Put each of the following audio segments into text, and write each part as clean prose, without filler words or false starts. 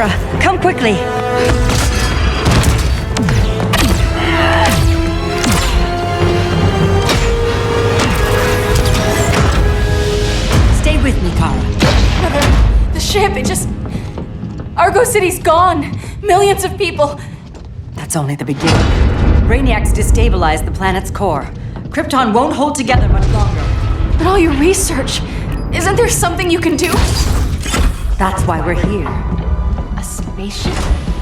Kara, come quickly! Stay with me, Kara. The ship, it just... Argo City's gone. Millions of people. That's only the beginning. Brainiac's destabilized the planet's core. Krypton won't hold together much longer. But all your research, isn't there something you can do? That's why we're here. A spaceship?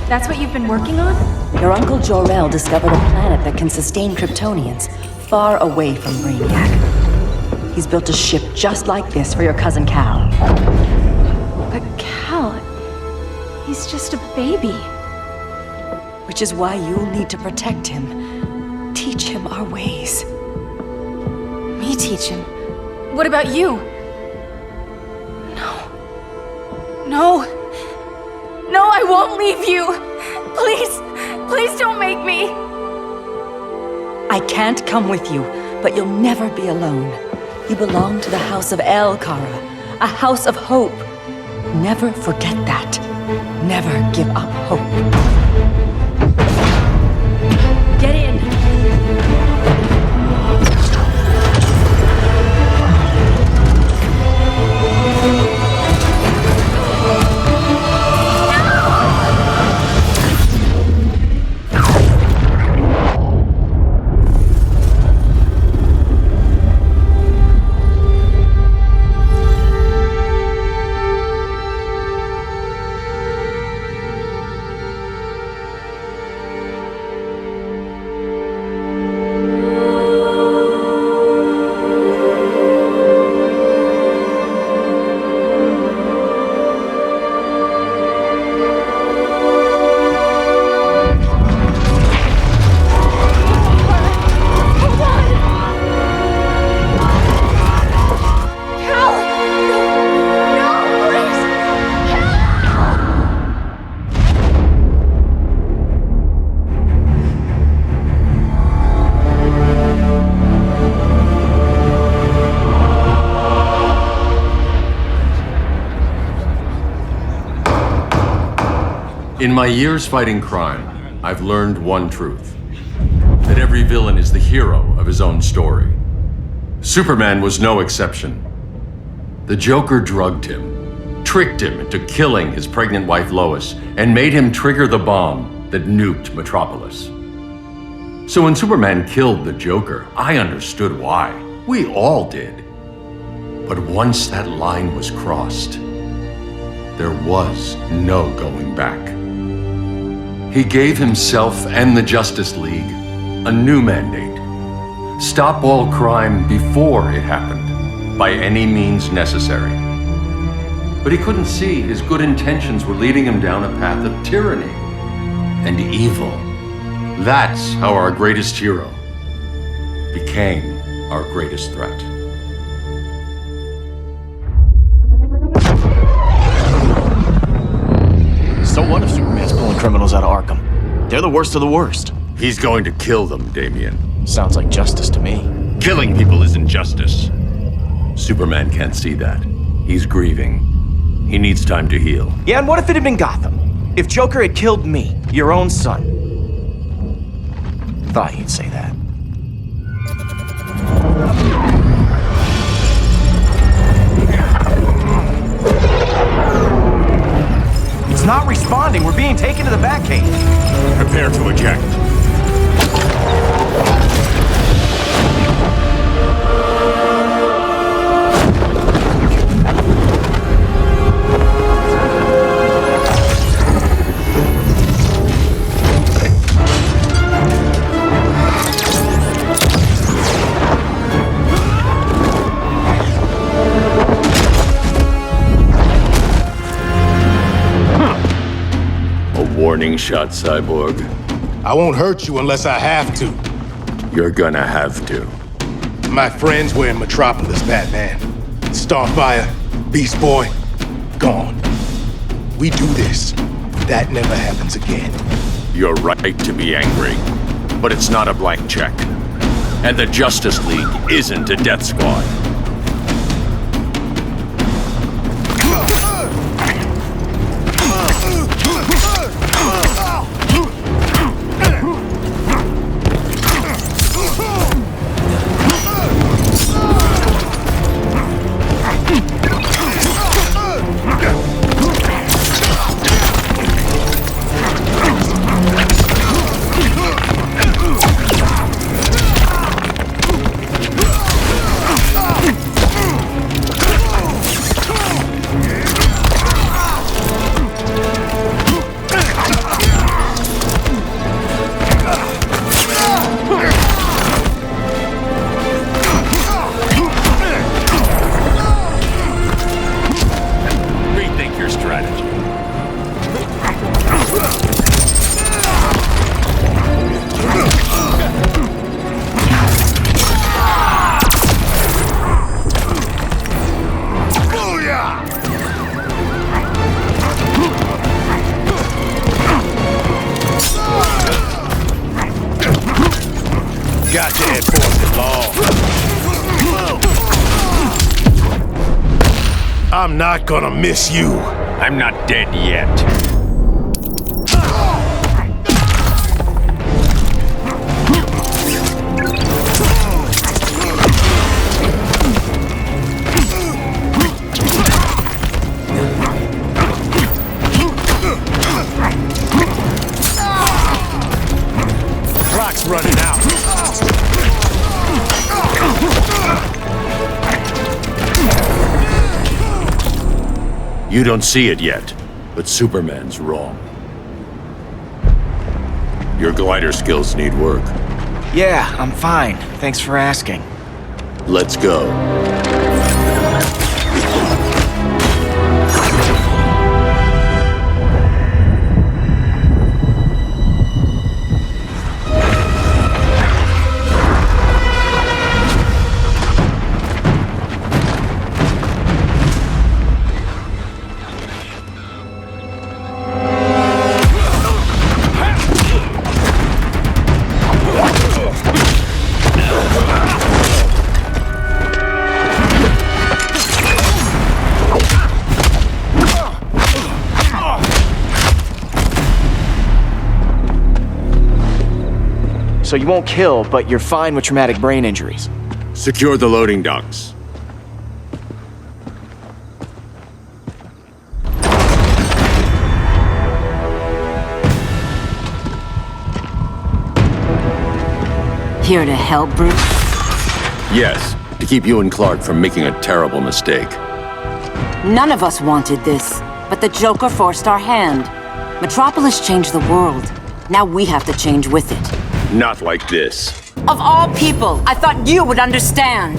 That's what you've been working on? Your Uncle Jor-El discovered a planet that can sustain Kryptonians, far away from Brainiac. He's built a ship just like this for your cousin Cal. But Cal... he's just a baby. Which is why you'll need to protect him. Teach him our ways. Me teach him? What about you? No, I won't leave you! Please don't make me! I can't come with you, but you'll never be alone. You belong to the House of El, Kara. A house of hope. Never forget that. Never give up hope. Get in! In my years fighting crime, I've learned one truth. That every villain is the hero of his own story. Superman was no exception. The Joker drugged him, tricked him into killing his pregnant wife Lois, and made him trigger the bomb that nuked Metropolis. So when Superman killed the Joker, I understood why. We all did. But once that line was crossed, there was no going back. He gave himself and the Justice League a new mandate. Stop all crime before it happened, by any means necessary. But he couldn't see his good intentions were leading him down a path of tyranny and evil. That's how our greatest hero became our greatest threat. So what if Superman's pulling criminals out of Arkham? They're the worst of the worst. He's going to kill them, Damian. Sounds like justice to me. Killing people isn't justice. Superman can't see that. He's grieving. He needs time to heal. Yeah, and what if it had been Gotham? If Joker had killed me, your own son? Thought you'd say that. It's not responding. We're being taken to the Batcave. Prepare to eject. Warning shot, Cyborg. I won't hurt you unless I have to. You're gonna have to. My friends were in Metropolis, Batman. Starfire, Beast Boy, gone. We do this. That never happens again. You're right to be angry, but it's not a blank check. And the Justice League isn't a death squad. I'm not gonna miss you. I'm not dead yet. Clock's running out. You don't see it yet, but Superman's wrong. Your glider skills need work. Yeah, I'm fine. Thanks for asking. Let's go. So you won't kill, but you're fine with traumatic brain injuries. Secure the loading docks. Here to help, Bruce? Yes, to keep you and Clark from making a terrible mistake. None of us wanted this, but the Joker forced our hand. Metropolis changed the world. Now we have to change with it. Not like this. Of all people, I thought you would understand.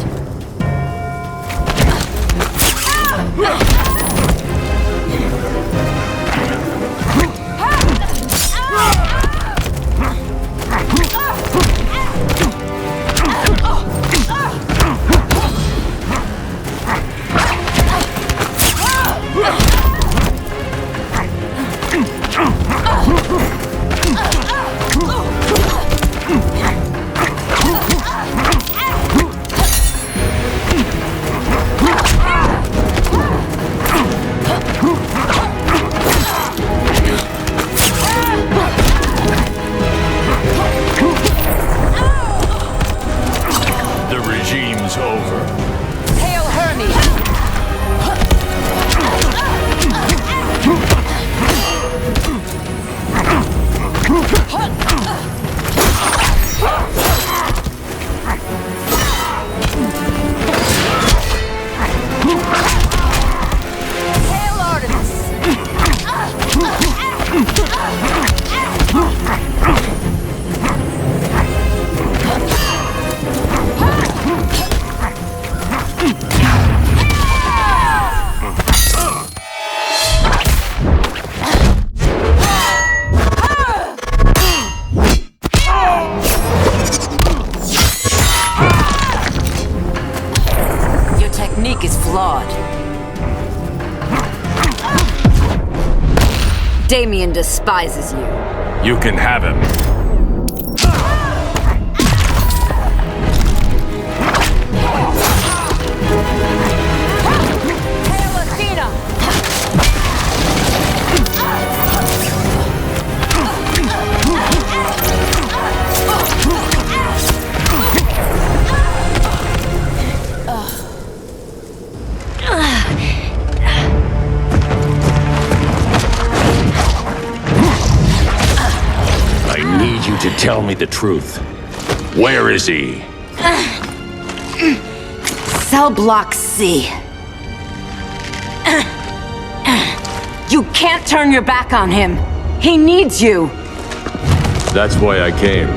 Damien despises you. You can have him. To tell me the truth. Where is he? Cell Block C. You can't turn your back on him. He needs you. That's why I came.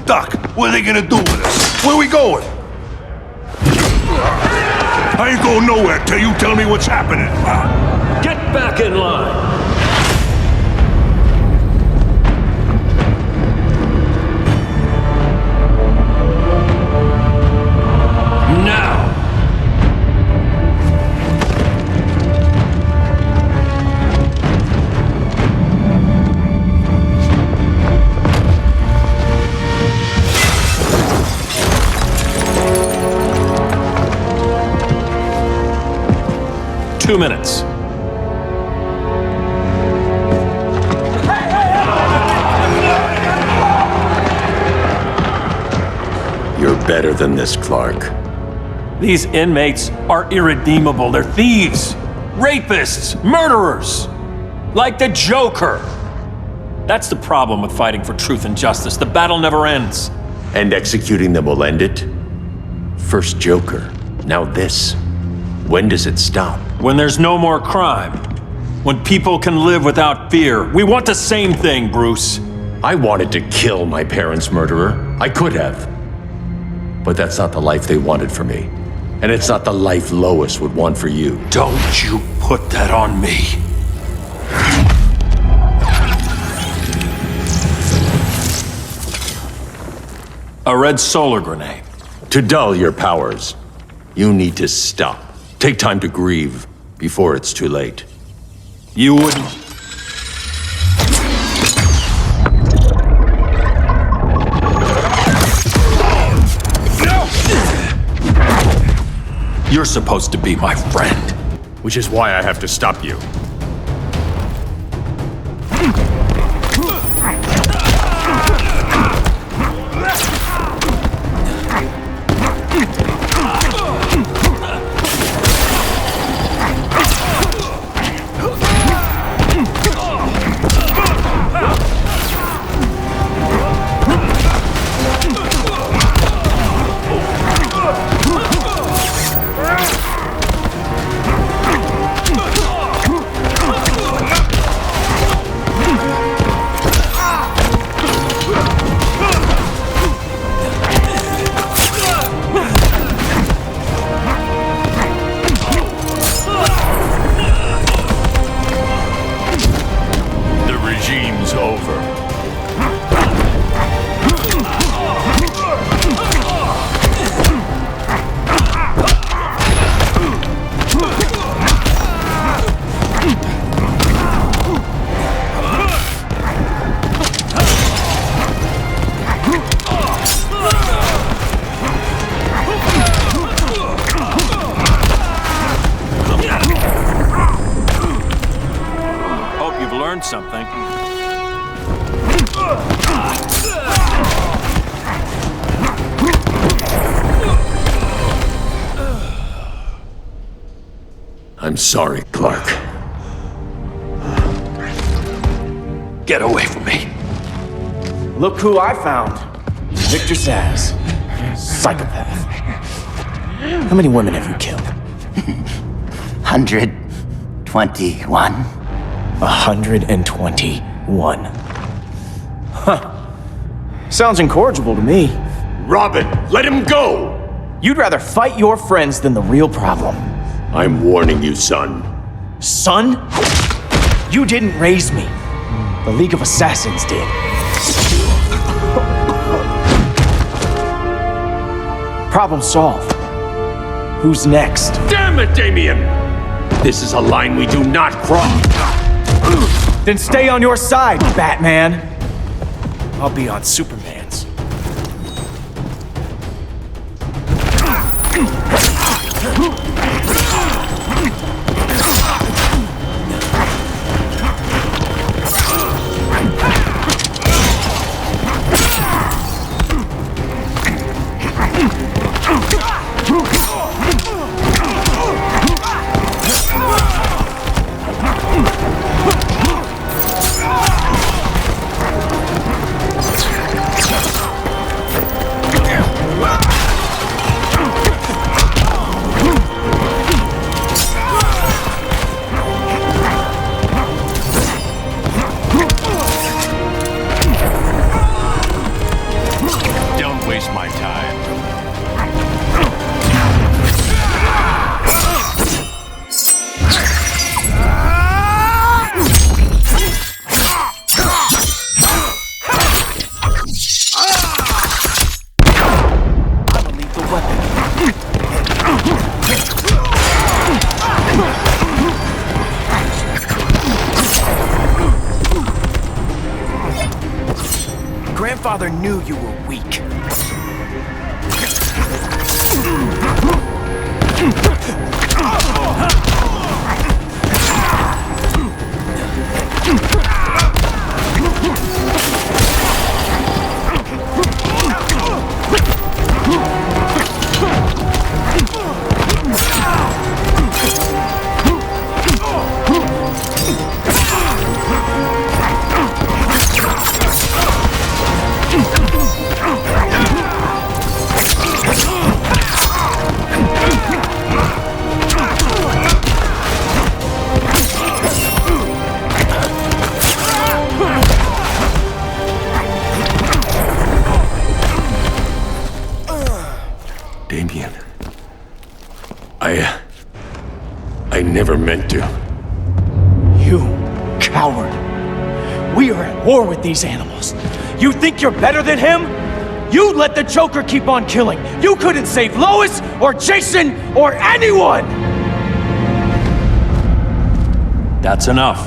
Doc, what are they gonna do with us? Where we going? I ain't going nowhere till you tell me what's happening. Get back in line. 2 minutes. You're better than this, Clark. These inmates are irredeemable. They're thieves, rapists, murderers. Like the Joker. That's the problem with fighting for truth and justice. The battle never ends. And executing them will end it? First Joker, now this. When does it stop? When there's no more crime. When people can live without fear. We want the same thing, Bruce. I wanted to kill my parents' murderer. I could have. But that's not the life they wanted for me. And it's not the life Lois would want for you. Don't you put that on me. A red solar grenade. To dull your powers, you need to stop. Take time to grieve before it's too late. You wouldn't... You're supposed to be my friend. Which is why I have to stop you. Something. I'm sorry, Clark. Get away from me. Look who I found. Victor Zsasz. Psychopath. How many women have you killed? 121. 121. Huh. Sounds incorrigible to me. Robin, let him go! You'd rather fight your friends than the real problem. I'm warning you, son. Son? You didn't raise me. The League of Assassins did. Problem solved. Who's next? Damn it, Damien! This is a line we do not cross. Then stay on your side, Batman. I'll be on Superman's. Grandfather knew you were weak. I never meant to. You coward. We are at war with these animals. You think you're better than him? You let the Joker keep on killing. You couldn't save Lois or Jason or anyone! That's enough.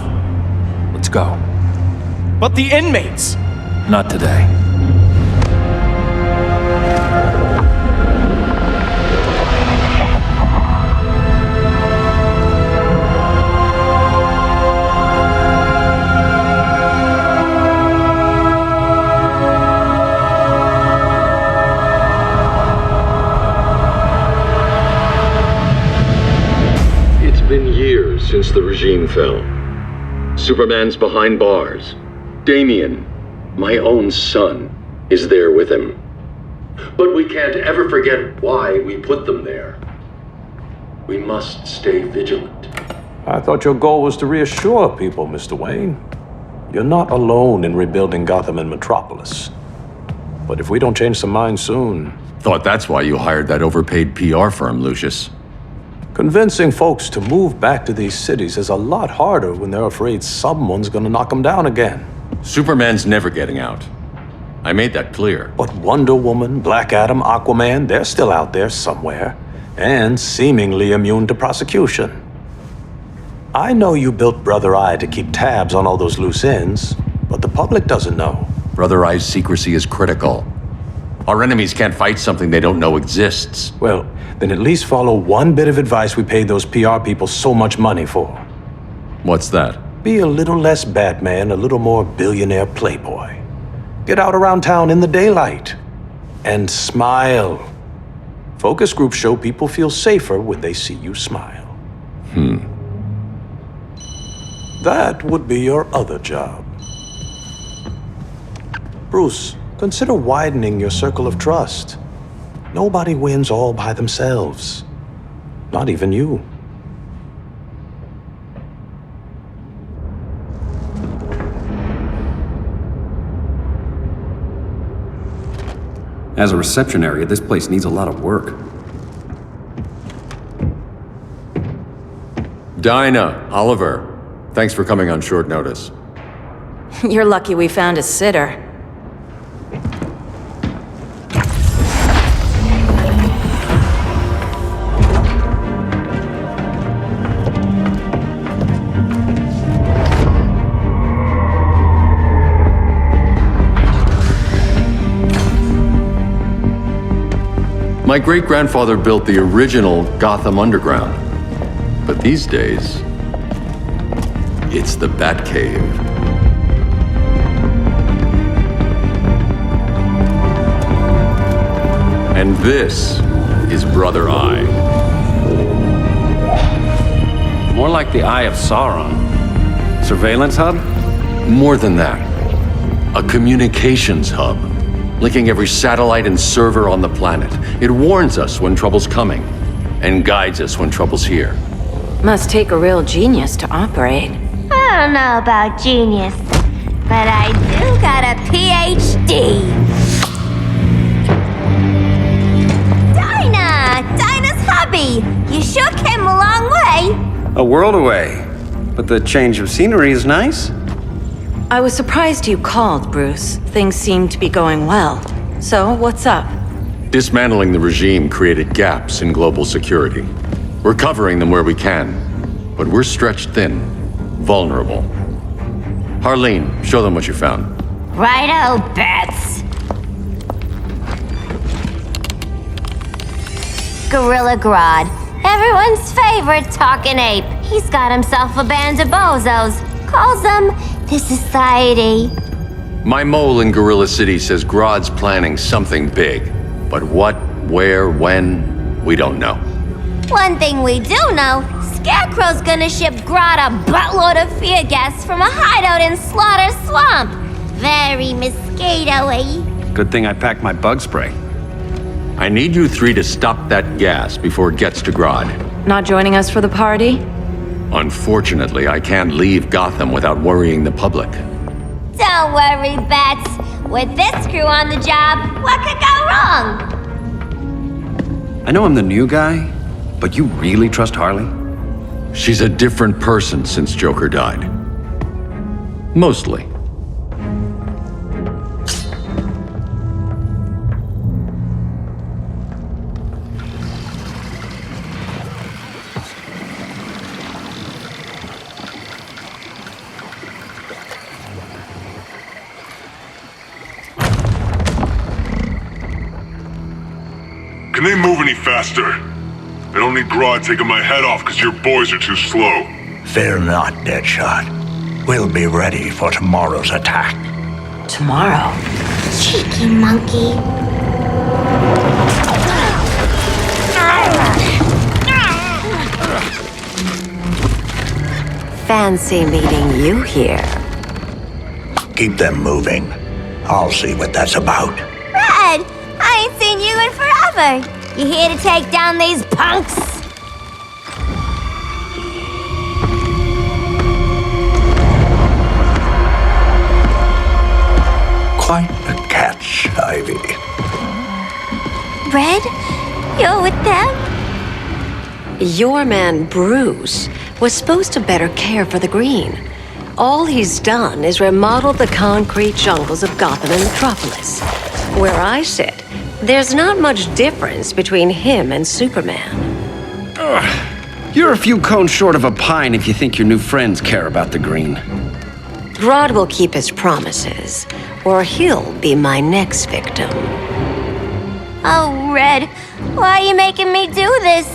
Let's go. But the inmates! Not today. It's been years since the regime fell. Superman's behind bars. Damian, my own son, is there with him. But we can't ever forget why we put them there. We must stay vigilant. I thought your goal was to reassure people, Mr. Wayne. You're not alone in rebuilding Gotham and Metropolis. But if we don't change some minds soon... Thought that's why you hired that overpaid PR firm, Lucius. Convincing folks to move back to these cities is a lot harder when they're afraid someone's gonna knock them down again. Superman's never getting out. I made that clear. But Wonder Woman, Black Adam, Aquaman, they're still out there somewhere, and seemingly immune to prosecution. I know you built Brother Eye to keep tabs on all those loose ends, but the public doesn't know. Brother Eye's secrecy is critical. Our enemies can't fight something they don't know exists. Well, then at least follow one bit of advice we paid those PR people so much money for. What's that? Be a little less Batman, a little more billionaire playboy. Get out around town in the daylight. And smile. Focus groups show people feel safer when they see you smile. That would be your other job. Bruce, consider widening your circle of trust. Nobody wins all by themselves. Not even you. As a reception area, this place needs a lot of work. Dinah, Oliver, thanks for coming on short notice. You're lucky we found a sitter. My great-grandfather built the original Gotham Underground. But these days, it's the Batcave. And this is Brother Eye. More like the Eye of Sauron. Surveillance hub? More than that. A communications hub, linking every satellite and server on the planet. It warns us when trouble's coming, and guides us when trouble's here. Must take a real genius to operate. I don't know about genius, but I do got a PhD. Dinah's hubby. You sure came a long way. A world away. But the change of scenery is nice. I was surprised you called, Bruce. Things seem to be going well. So, what's up? Dismantling the regime created gaps in global security. We're covering them where we can, but we're stretched thin, vulnerable. Harleen, show them what you found. Righto, Bats. Gorilla Grodd, everyone's favorite talking ape. He's got himself a band of bozos. Calls them the Society. My mole in Gorilla City says Grodd's planning something big. But what, where, when, we don't know. One thing we do know, Scarecrow's gonna ship Grodd a buttload of fear gas from a hideout in Slaughter Swamp. Very mosquito-y. Good thing I packed my bug spray. I need you three to stop that gas before it gets to Grodd. Not joining us for the party? Unfortunately, I can't leave Gotham without worrying the public. Don't worry, Bats. With this crew on the job, what could go wrong? I know I'm the new guy, but you really trust Harley? She's a different person since Joker died. Mostly. Can they move any faster? I don't need Grodd taking my head off because your boys are too slow. Fear not, Deadshot. We'll be ready for tomorrow's attack. Tomorrow? Cheeky monkey. Fancy meeting you here. Keep them moving. I'll see what that's about. Red, I ain't seen you in forever. You here to take down these punks? Quite a catch, Ivy. Red, you're with them? Your man, Bruce, was supposed to better care for the Green. All he's done is remodeled the concrete jungles of Gotham and Metropolis. Where I sit, there's not much difference between him and Superman. You're a few cones short of a pine if you think your new friends care about the Green. Grodd will keep his promises, or he'll be my next victim. Oh, Red, why are you making me do this?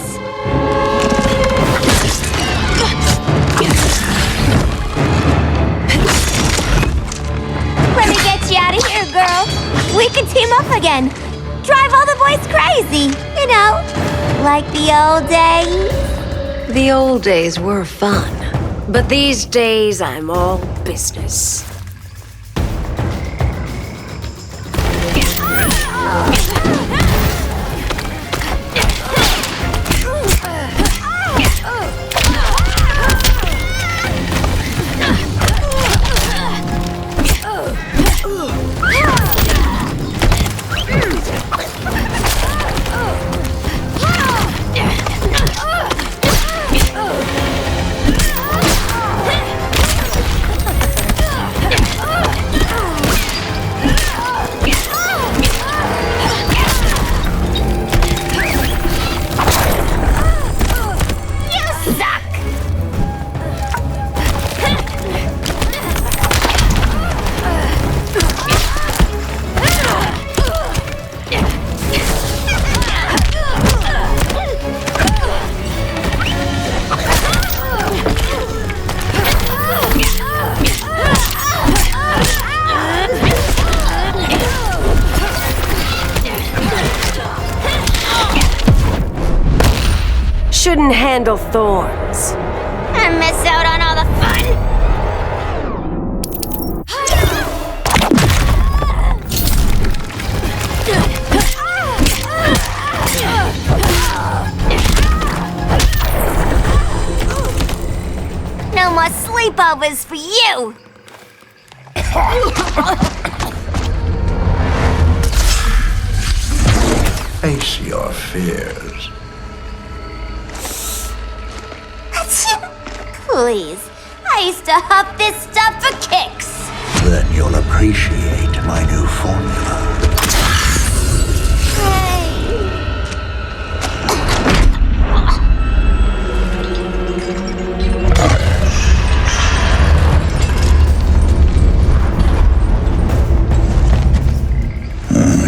Let me get you out of here, girl. We can team up again. Drive all the boys crazy, you know, like the old days. The old days were fun, but these days I'm all business. Shouldn't handle thorns. I miss out on all the fun. No more sleepovers for you. Face your fears. Please, I used to huff this stuff for kicks. Then you'll appreciate my new formula.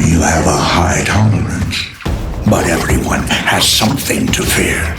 You have a high tolerance, but everyone has something to fear.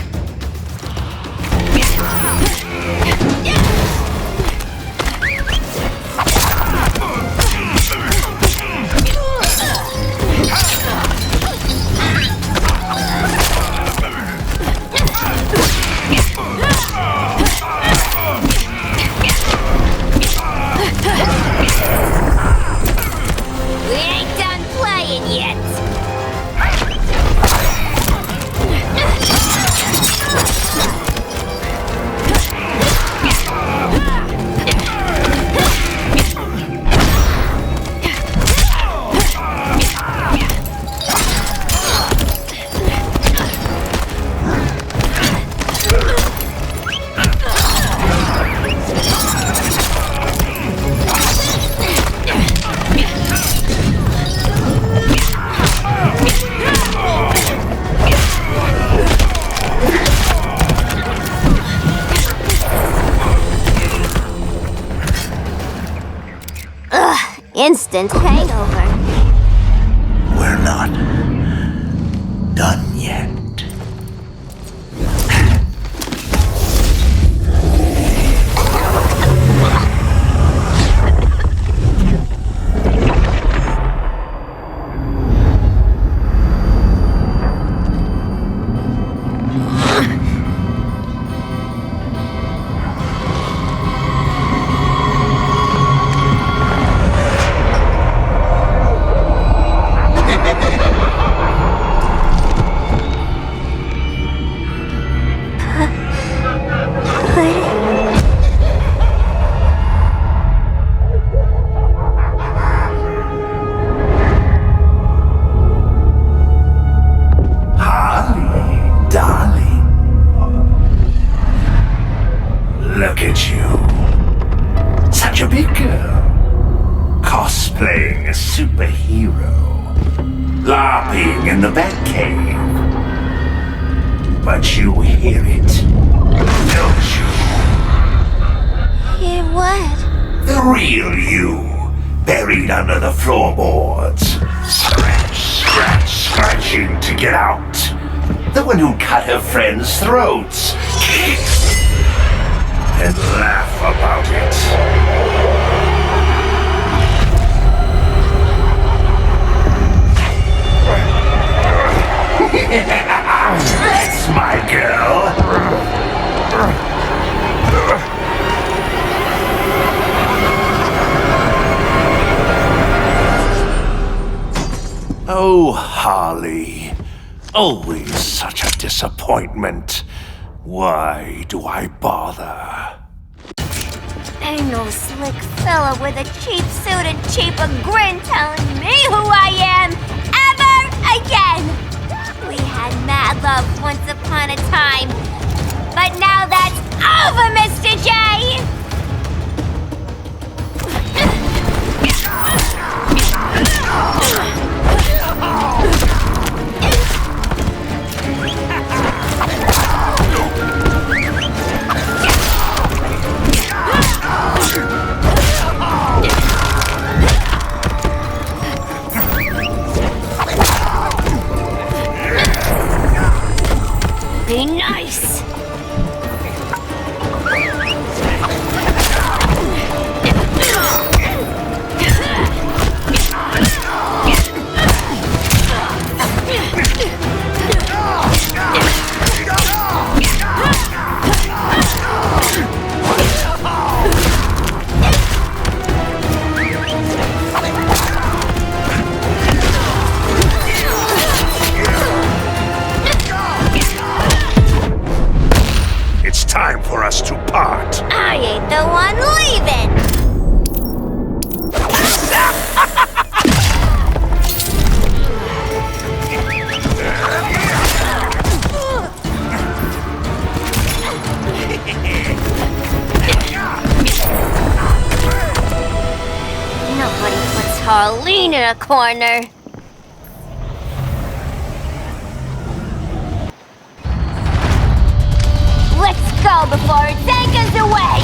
instant hangover. We're not done yet. Look at you. Such a big girl. Cosplaying a superhero. LARPing in the Batcave. But you hear it, don't you? Hear what? The real you, buried under the floorboards. Scratch, scratch, scratching to get out. The one who cut her friends' throats. And laugh about it. That's my girl. Oh, Harley. Always such a disappointment. Why do I bother? Ain't no slick fella with a cheap suit and cheaper grin telling me who I am ever again! We had mad love once upon a time, but now that's over, Mr. J! Be nice. It's time for us to part. I ain't the one leaving. Nobody puts Harleen in a corner. Let's go before it takes us away!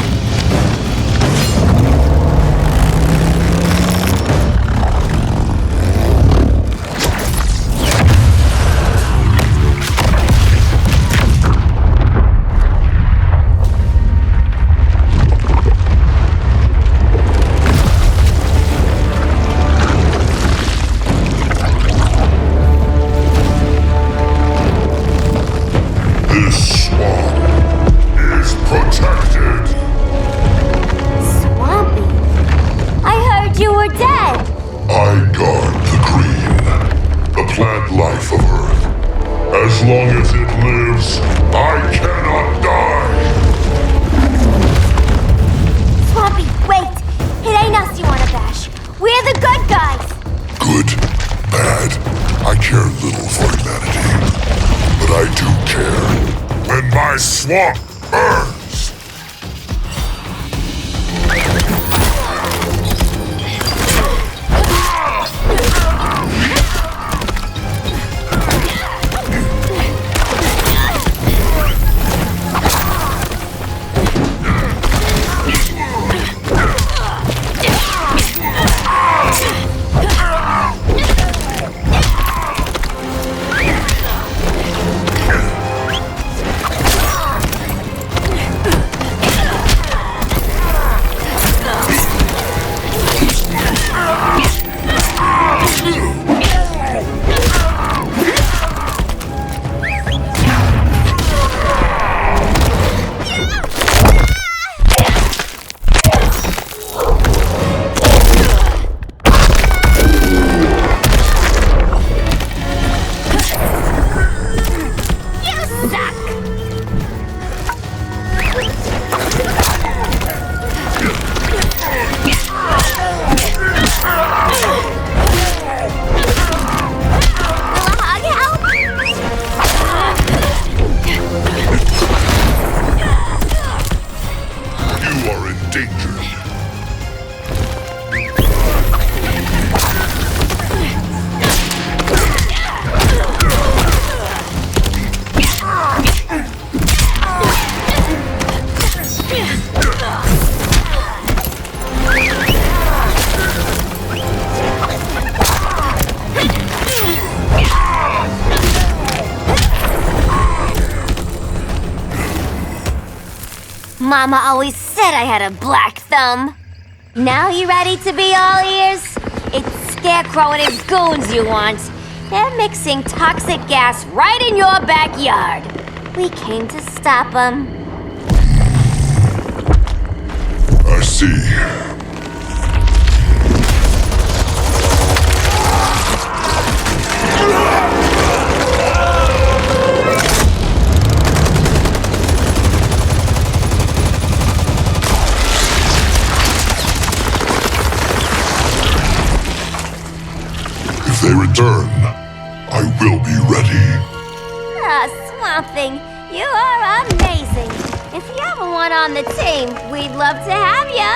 This swamp is protected. Swampy? I heard you were dead. I guard the green, the plant life of Earth. As long as it lives, I cannot die. Swampy, wait! It ain't us you wanna bash. We're the good guys. Good, bad, I care little for humanity. But I do care when my swamp burns. endangered. Mama always said I had a black thumb. Now you ready to be all ears? It's Scarecrow and his goons you want. They're mixing toxic gas right in your backyard. We came to stop them. I see. If they return, I will be ready. Ah, Swamp Thing, you are amazing. If you ever want on the team, we'd love to have ya.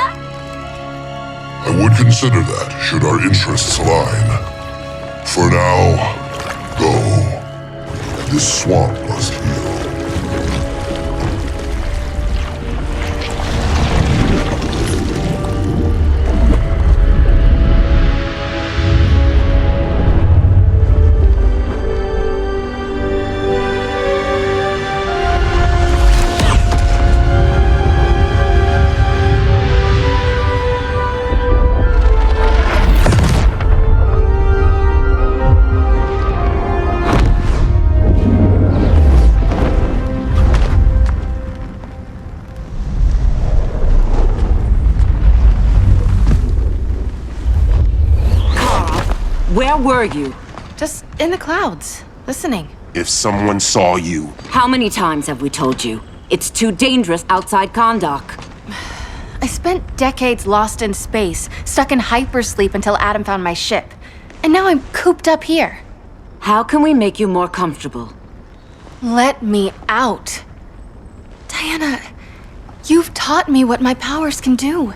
I would consider that, should our interests align. For now, go. This swamp must heal. Where were you? Just in the clouds, listening. If someone saw you, How many times have we told you? It's too dangerous outside Kahndaq. I spent decades lost in space, stuck in hypersleep until Adam found my ship. And now I'm cooped up here. How can we make you more comfortable? Let me out. Diana, you've taught me what my powers can do.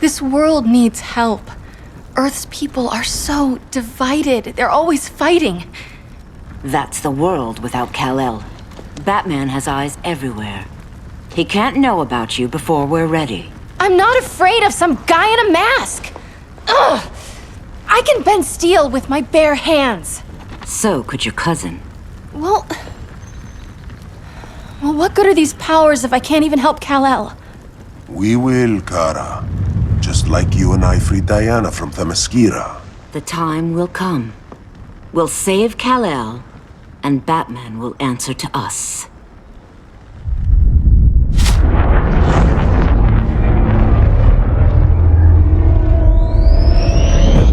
This world needs help. Earth's people are so divided. They're always fighting. That's the world without Kal-El. Batman has eyes everywhere. He can't know about you before we're ready. I'm not afraid of some guy in a mask. Ugh! I can bend steel with my bare hands. So could your cousin. Well, what good are these powers if I can't even help Kal-El? we will, Kara. Just like you and I freed Diana from Themyscira. The time will come. We'll save Kal-El, and Batman will answer to us.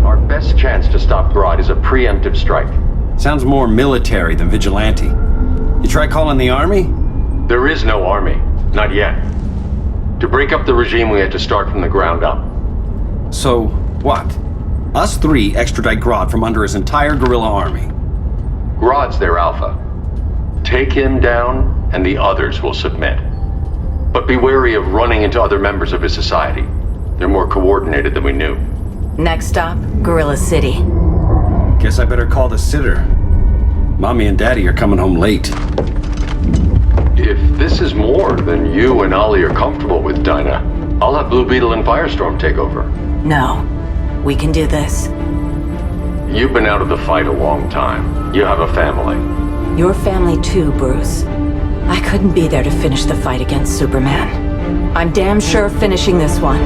Our best chance to stop Grodd is a preemptive strike. Sounds more military than vigilante. You try calling the army? There is no army. Not yet. To break up the regime, we had to start from the ground up. So, what? Us three extradite Grodd from under his entire guerrilla army. Grodd's their alpha. Take him down, and the others will submit. But be wary of running into other members of his society. They're more coordinated than we knew. Next stop, Gorilla City. Guess I better call the sitter. Mommy and Daddy are coming home late. If this is more than you and Ollie are comfortable with, Dinah, I'll have Blue Beetle and Firestorm take over. No, we can do this. You've been out of the fight a long time. You have a family. Your family too, Bruce. I couldn't be there to finish the fight against Superman. I'm damn sure finishing this one.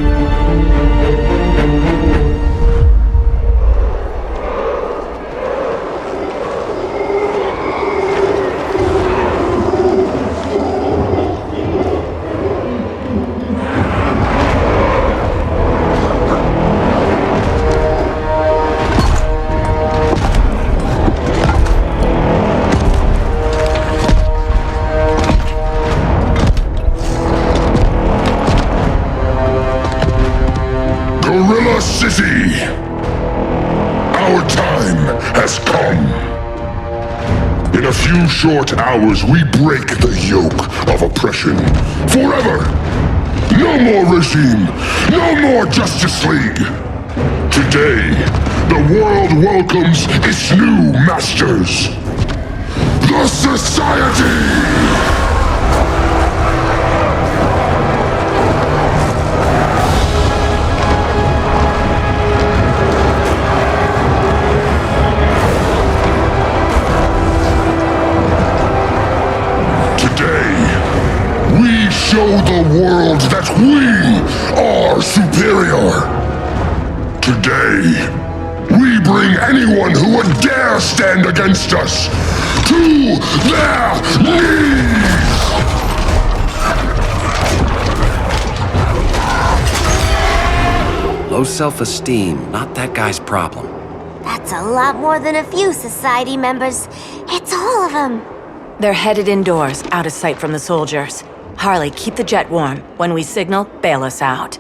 Gorilla City! Our time has come. In a few short hours, we break the yoke of oppression forever. No more regime! No more Justice League! Today, the world welcomes its new masters. The Society! Show the world that we are superior. Today, we bring anyone who would dare stand against us to their knees! Low self-esteem, not that guy's problem. That's a lot more than a few Society members. It's all of them. They're headed indoors, out of sight from the soldiers. Harley, keep the jet warm. When we signal, bail us out.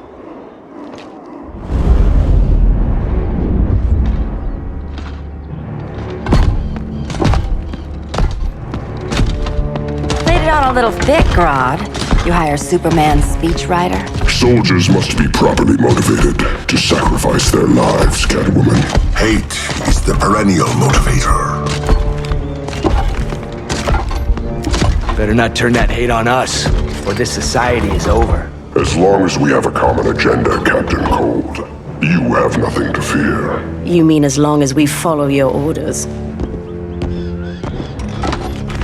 Played it on a little thick, Grodd. You hire Superman's speechwriter? Soldiers must be properly motivated to sacrifice their lives, Catwoman. Hate is the perennial motivator. Better not turn that hate on us, or this society is over. As long as we have a common agenda, Captain Cold, you have nothing to fear. You mean as long as we follow your orders?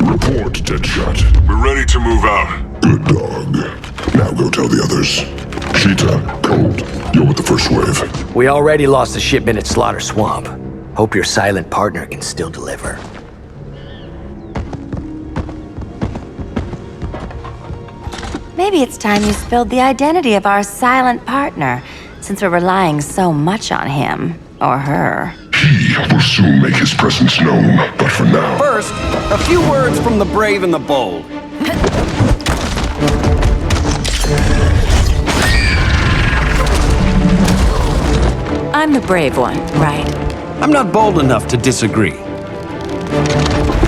Report, Deadshot. We're ready to move out. Good dog. Now go tell the others. Cheetah, Cold, you're with the first wave. We already lost a shipment at Slaughter Swamp. Hope your silent partner can still deliver. Maybe it's time you spilled the identity of our silent partner, since we're relying so much on him, or her. He will soon make his presence known, but for now... First, a few words from the brave and the bold. I'm the brave one, right? I'm not bold enough to disagree.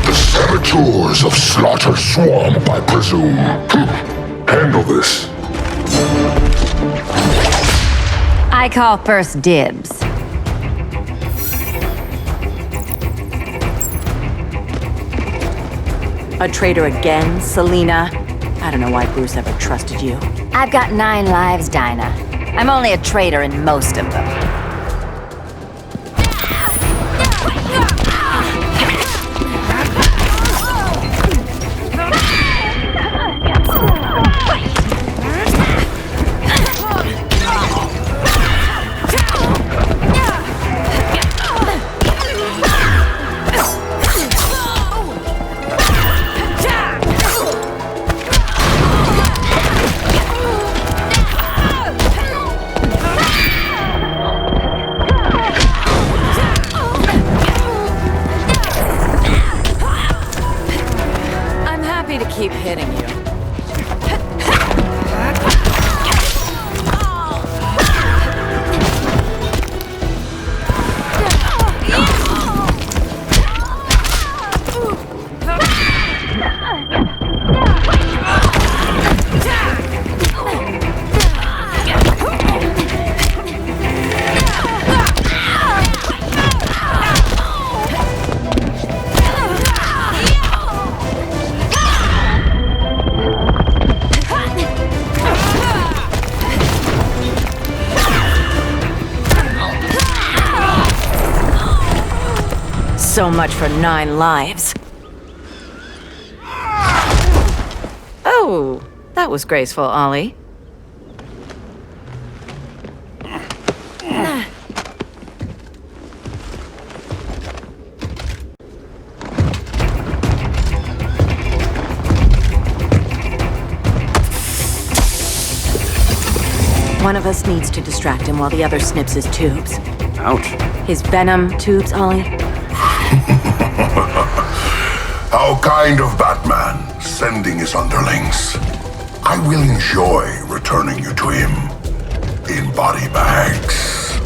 The saboteurs of Slaughter Swamp, I presume. Handle this. I call first dibs. A traitor again, Selina? I don't know why Bruce ever trusted you. I've got 9 lives, Dinah. I'm only a traitor in most of them. Keep hitting you. So much for 9 lives. Oh, that was graceful, Ollie. One of us needs to distract him while the other snips his tubes. Ouch. His venom tubes, Ollie. How kind of Batman, sending his underlings. I will enjoy returning you to him in body bags.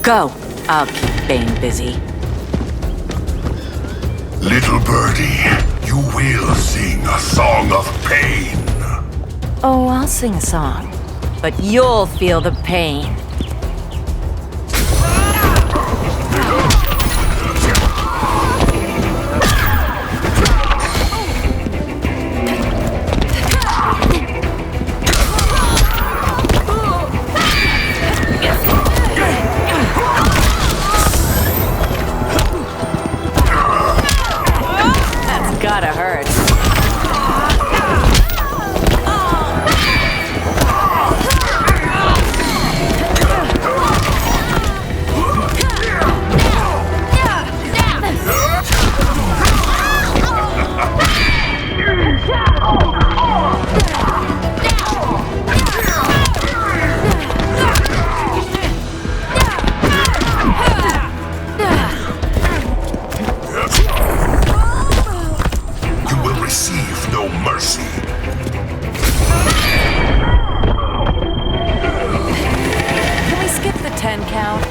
Go. I'll keep Bane busy. Little birdie, you will sing a song of pain. Oh, I'll sing a song. But you'll feel the pain. That's gotta hurt. You will receive no mercy. Can we skip the 10 count?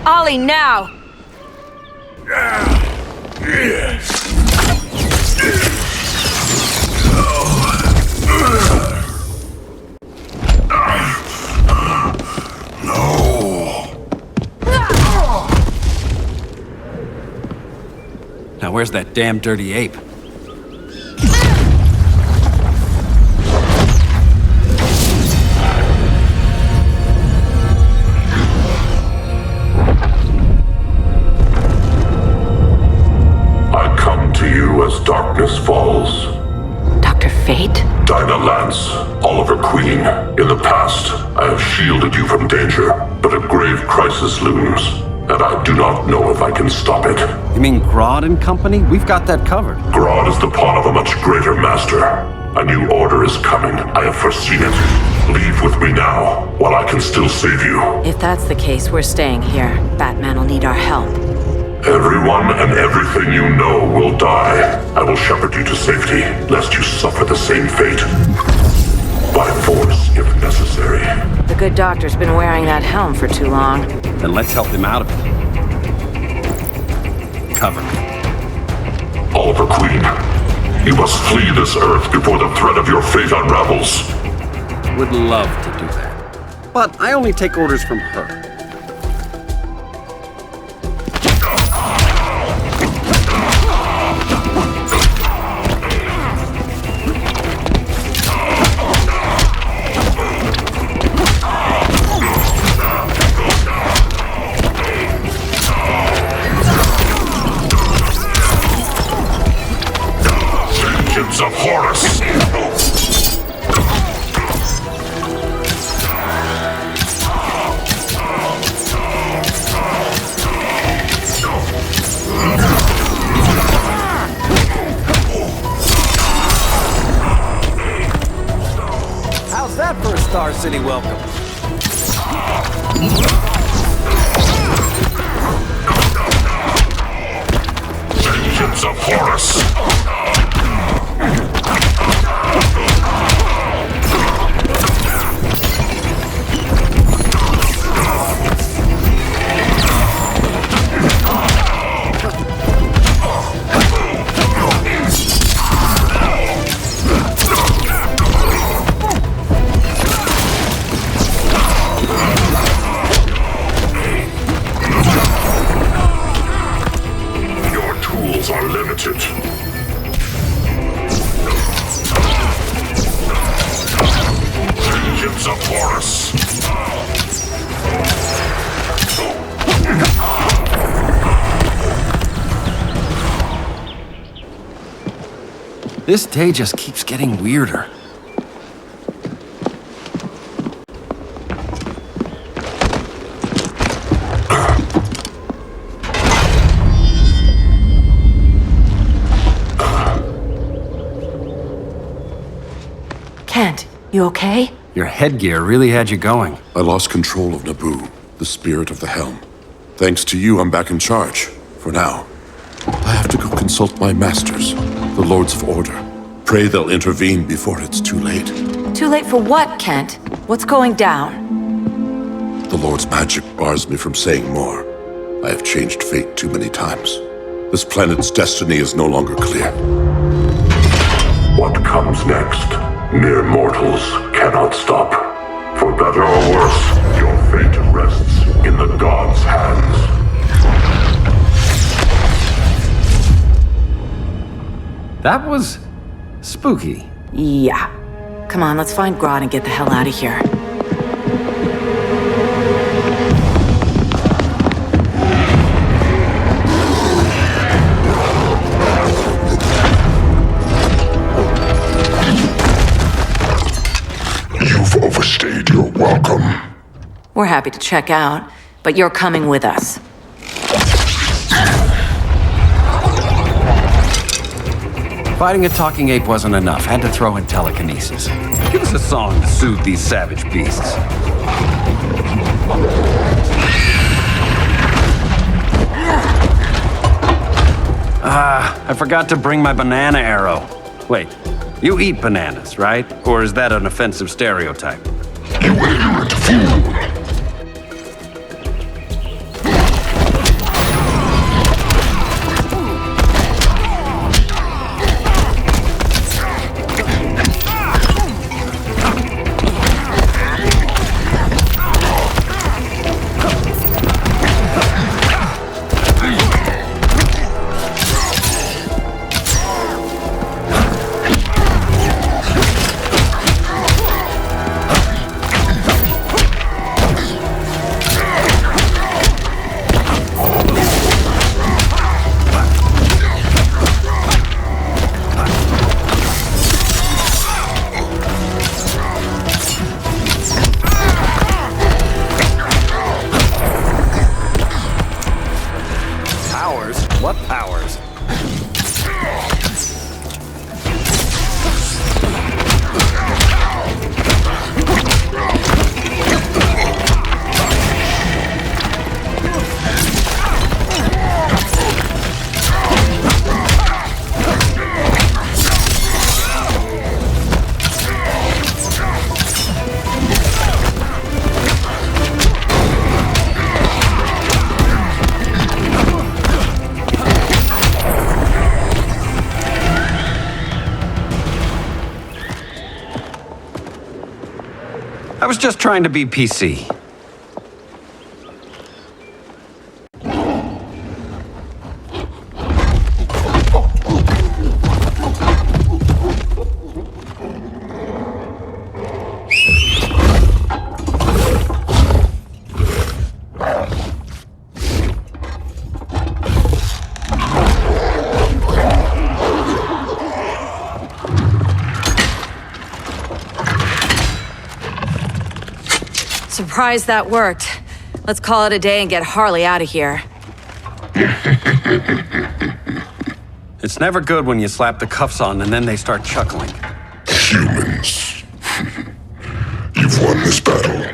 Ollie, now! Now where's that damn dirty ape? I come to you as darkness falls. Dr. Fate? Dinah Lance, Oliver Queen. In the past, I have shielded you from danger, but a grave crisis looms, and I do not know if I can stop it. You mean Grodd and company? We've got that covered. Grodd is the pawn of a much greater master. A new order is coming. I have foreseen it. Leave with me now, while I can still save you. If that's the case, we're staying here. Batman will need our help. Everyone and everything you know will die. I will shepherd you to safety, lest you suffer the same fate. By force, if necessary. The good doctor's been wearing that helm for too long. Then let's help him out of it. Cover me. Oliver Queen, you must flee this earth before the threat of your fate unravels. Would love to do that. But I only take orders from her. Of Horus! How's that for a Star City welcome? Vengeance of Horus! Are limited. Vengeance of Horus. This day just keeps getting weirder. You okay? Your headgear really had you going. I lost control of Naboo, the spirit of the helm. Thanks to you, I'm back in charge. For now. I have to go consult my masters, the Lords of Order. Pray they'll intervene before it's too late. Too late for what, Kent? What's going down? The Lord's magic bars me from saying more. I have changed fate too many times. This planet's destiny is no longer clear. What comes next, mere mortals cannot stop. For better or worse, your fate rests in the gods' hands. That was spooky. Yeah. Come on, let's find Grodd and get the hell out of here. You've overstayed your welcome. We're happy to check out, but you're coming with us. Fighting a talking ape wasn't enough. Had to throw in telekinesis. Give us a song to soothe these savage beasts. I forgot to bring my banana arrow. Wait, you eat bananas, right? Or is that an offensive stereotype? You ignorant fool! What powers? I was just trying to be PC. Surprised that worked. Let's call it a day and get Harley out of here. It's never good when you slap the cuffs on and then they start chuckling. Humans. You've won this battle,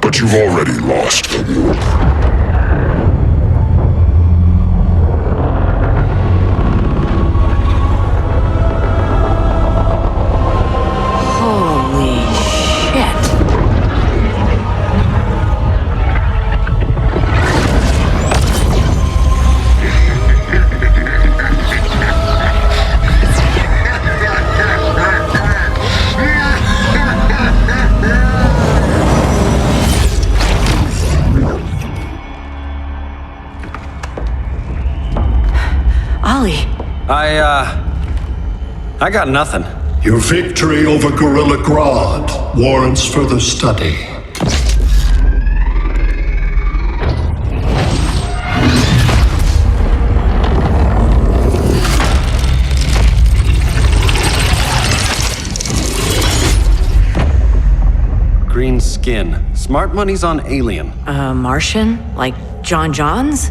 but you've already lost the war. I got nothing. Your victory over Gorilla Grodd warrants further study. Green skin. Smart money's on alien. Martian? Like John Johns?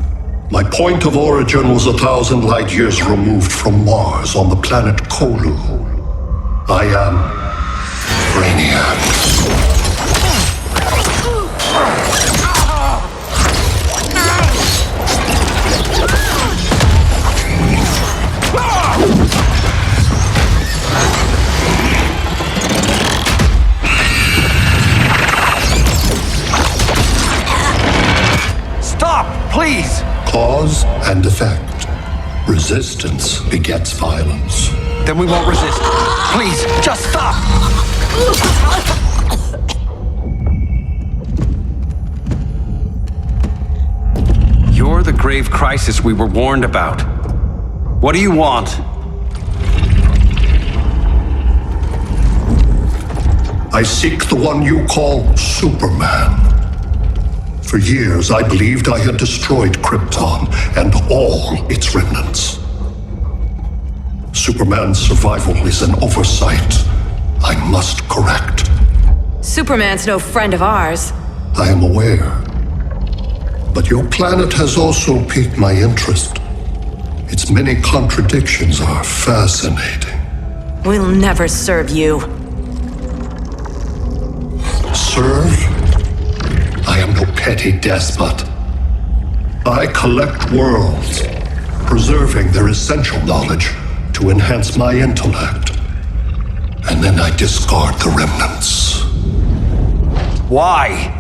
My point of origin was 1,000 light years removed from Mars on the planet Kolu. I am Brainiac. Stop, please! Cause and effect. Resistance begets violence. Then we won't resist. Please, just stop! You're the grave crisis we were warned about. What do you want? I seek the one you call Superman. For years, I believed I had destroyed Krypton and all its remnants. Superman's survival is an oversight I must correct. Superman's no friend of ours. I am aware. But your planet has also piqued my interest. Its many contradictions are fascinating. We'll never serve you. Serve? I am no petty despot. I collect worlds, preserving their essential knowledge to enhance my intellect. And then I discard the remnants. Why?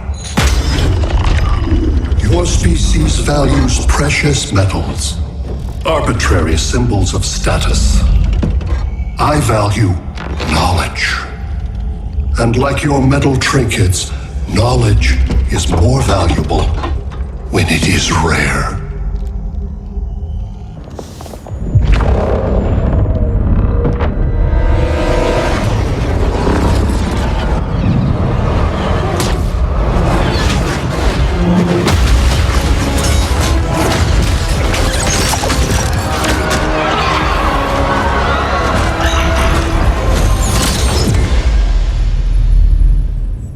Your species values precious metals, arbitrary symbols of status. I value knowledge. And like your metal trinkets, knowledge is more valuable when it is rare.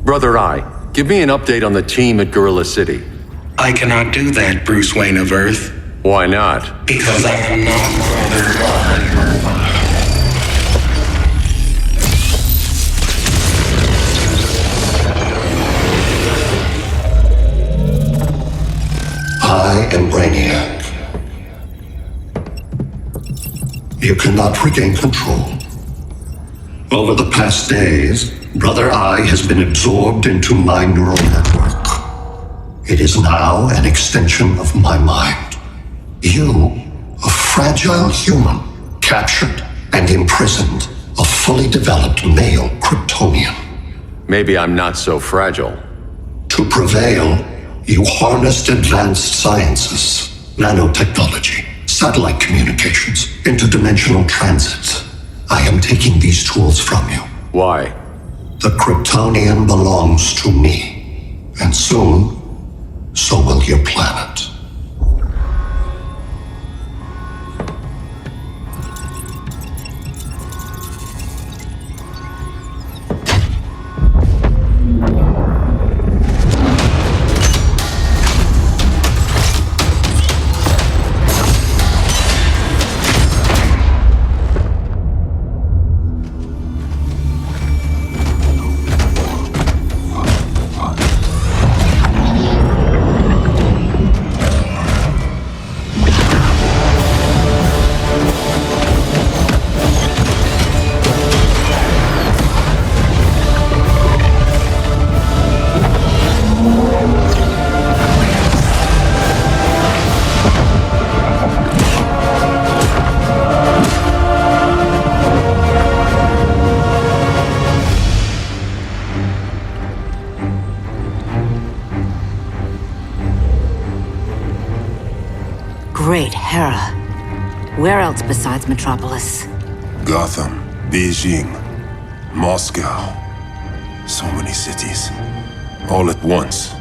Brother Eye, give me an update on the team at Gorilla City. I cannot do that, Bruce Wayne of Earth. Why not? Because I am not I am Brainiac. You cannot regain control. Over the past days, Brother Eye has been absorbed into my neural network. It is now an extension of my mind. You, a fragile human, captured and imprisoned a fully developed male Kryptonian. Maybe I'm not so fragile. To prevail, you harnessed advanced sciences, nanotechnology, satellite communications, interdimensional transit. I am taking these tools from you. Why? The Kryptonian belongs to me. And soon, so will your planet. Great Hera. Where else besides Metropolis? Gotham, Beijing, Moscow. So many cities. All at once.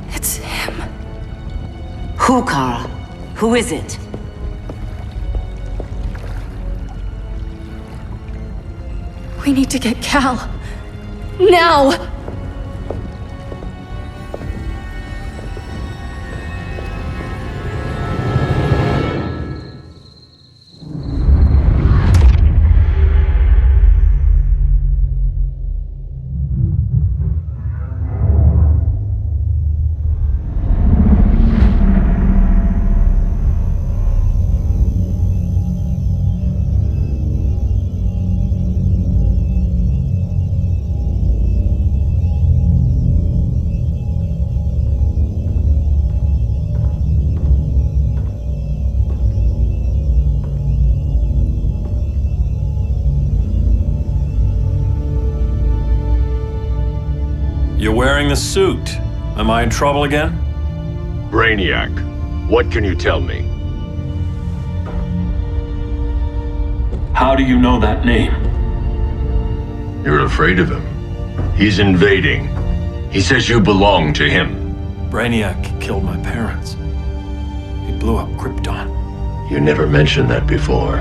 It's him. Who, Kara? Who is it? We need to get Cal. Now! You're wearing the suit. Am I in trouble again? Brainiac, what can you tell me? How do you know that name? You're afraid of him. He's invading. He says you belong to him. Brainiac killed my parents. He blew up Krypton. You never mentioned that before.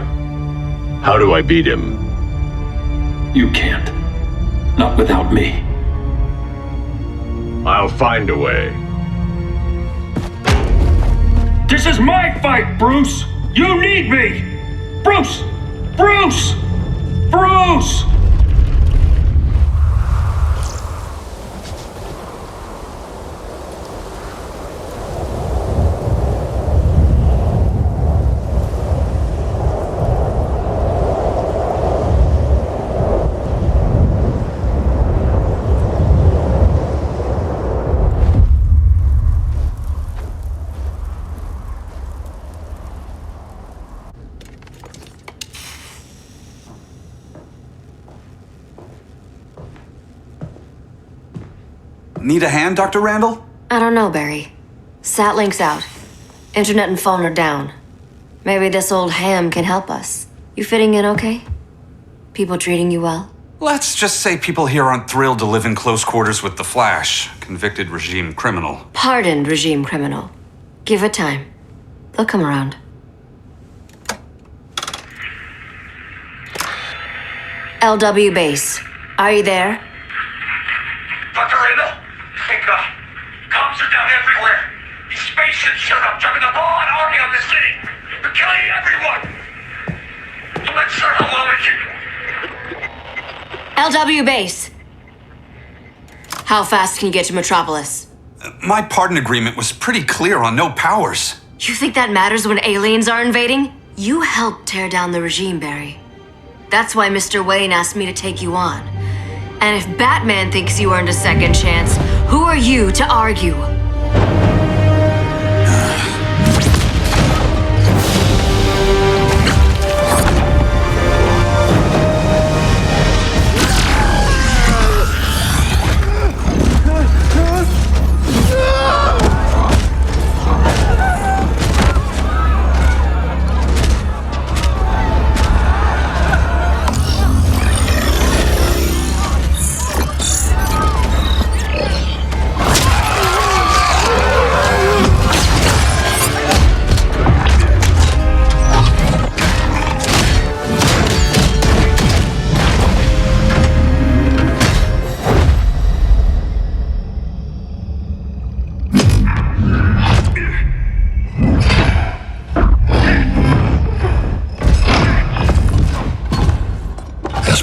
How do I beat him? You can't. Not without me. I'll find a way. This is my fight, Bruce! You need me! Bruce! Bruce! Bruce! Need a hand, Dr. Randall? I don't know, Barry. Satlink's out. Internet and phone are down. Maybe this old ham can help us. You fitting in okay? People treating you well? Let's just say people here aren't thrilled to live in close quarters with the Flash, convicted regime criminal. Pardoned regime criminal. Give it time. They'll come around. LW base. Are you there? Dr. Randall? Cops are down everywhere. These spaceships showed up, dropping the ball and army on the city. They're killing everyone. I'm not sure how long it can... LW base. How fast can you get to Metropolis? My pardon agreement was pretty clear on no powers. You think that matters when aliens are invading? You helped tear down the regime, Barry. That's why Mr. Wayne asked me to take you on. And if Batman thinks you earned a second chance, who are you to argue?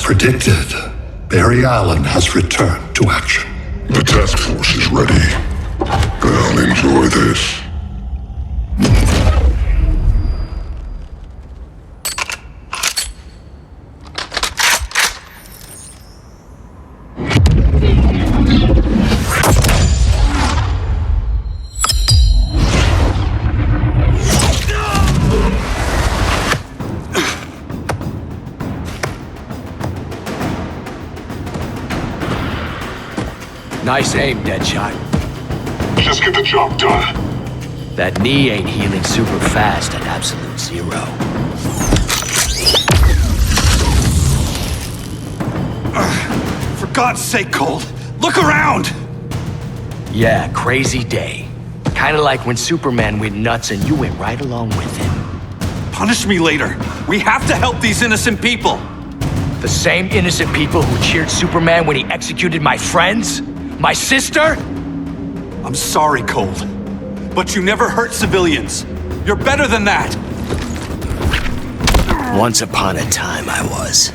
Predicted, Barry Allen has returned to action. The task force is ready. I'll enjoy this. Nice aim, Deadshot. Just get the job done. That knee ain't healing super fast at absolute zero. For God's sake, Cold, look around! Yeah, crazy day. Kinda like when Superman went nuts and you went right along with him. Punish me later. We have to help these innocent people. The same innocent people who cheered Superman when he executed my friends? My sister? I'm sorry, Cold, but you never hurt civilians. You're better than that. Once upon a time, I was.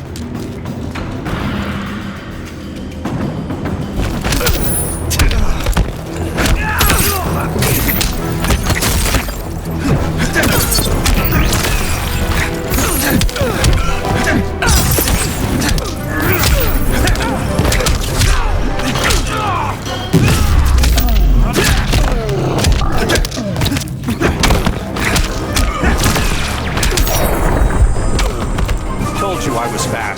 Told you I was fast.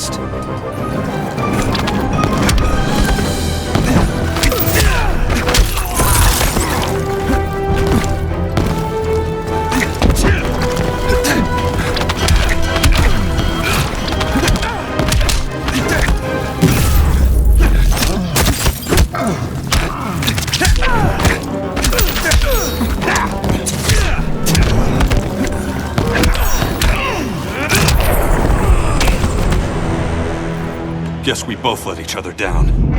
Guess we both let each other down.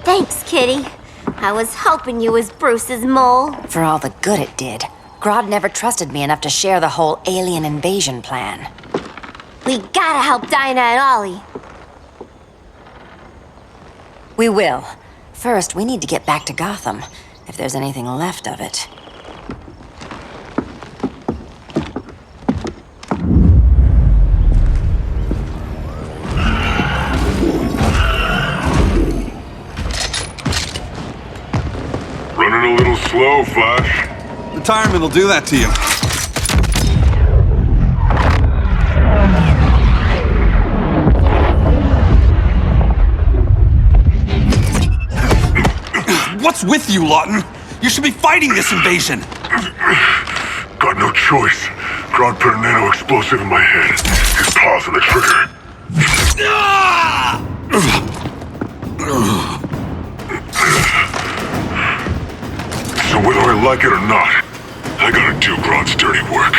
Thanks, Kitty. I was hoping you was Bruce's mole. For all the good it did. Grodd never trusted me enough to share the whole alien invasion plan. We gotta help Dinah and Ollie. We will. First, we need to get back to Gotham, if there's anything left of it. Running a little slow, Flash. Retirement will do that to you. What's with you, Lawton? You should be fighting this invasion. Got no choice. Grodd put a nano explosive in my head. His paws on the trigger. So whether I like it or not, I gotta do Grodd's dirty work.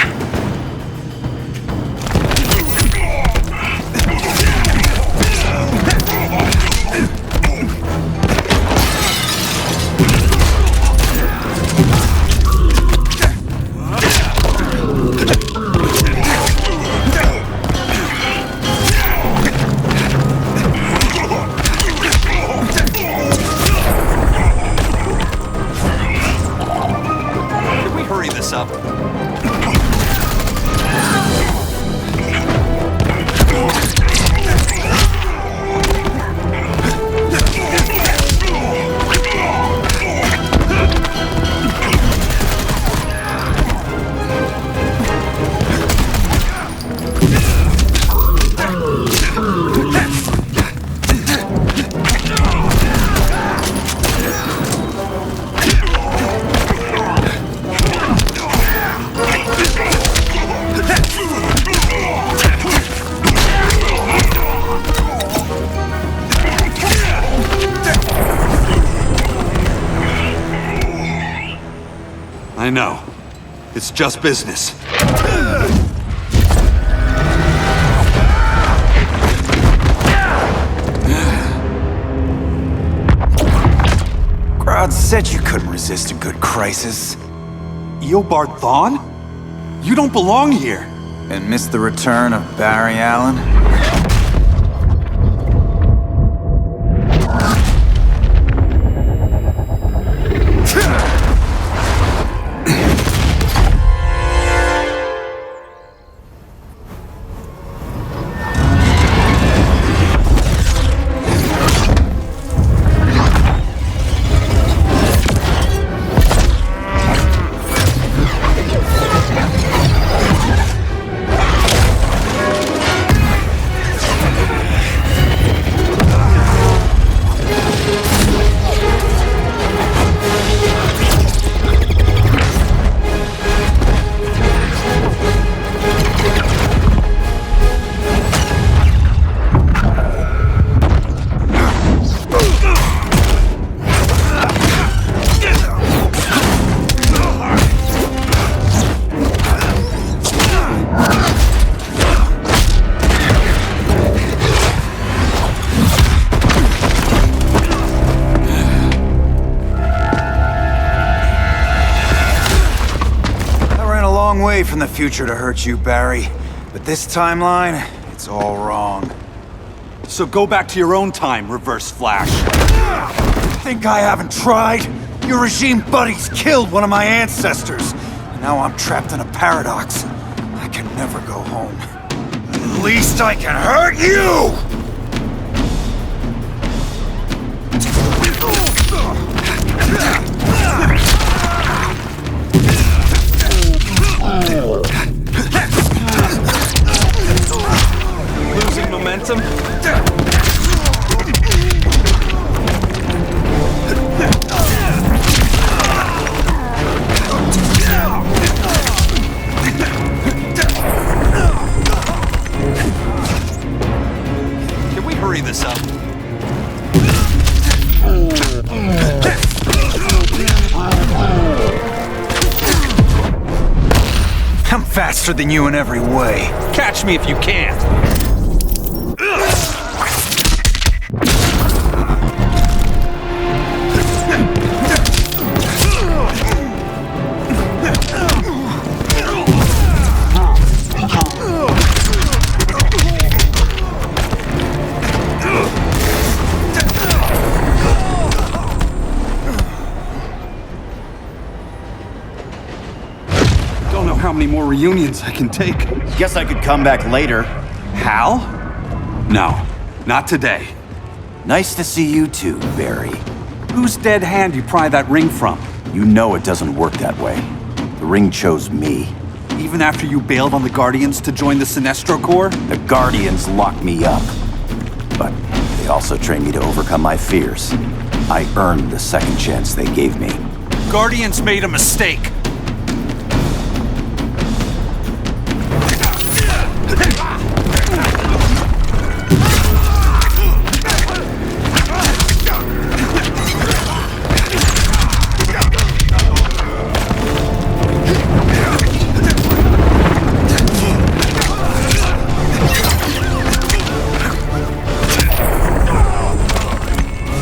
Up. I know. It's just business. Grodd said you couldn't resist a good crisis. Eobard Thawne? You don't belong here. And miss the return of Barry Allen? From the future to hurt you, Barry. But this timeline, it's all wrong. So go back to your own time, Reverse Flash. Think I haven't tried? Your regime buddies killed one of my ancestors. And now I'm trapped in a paradox. I can never go home. At least I can hurt you! Losing momentum? Can we hurry this up? I'm faster than you in every way. Catch me if you can. Don't know how many more reunions I can take. Guess I could come back later. Hal? No, not today. Nice to see you too, Barry. Whose dead hand you pry that ring from? You know it doesn't work that way. The ring chose me. Even after you bailed on the Guardians to join the Sinestro Corps? The Guardians locked me up. But they also trained me to overcome my fears. I earned the second chance they gave me. Guardians made a mistake.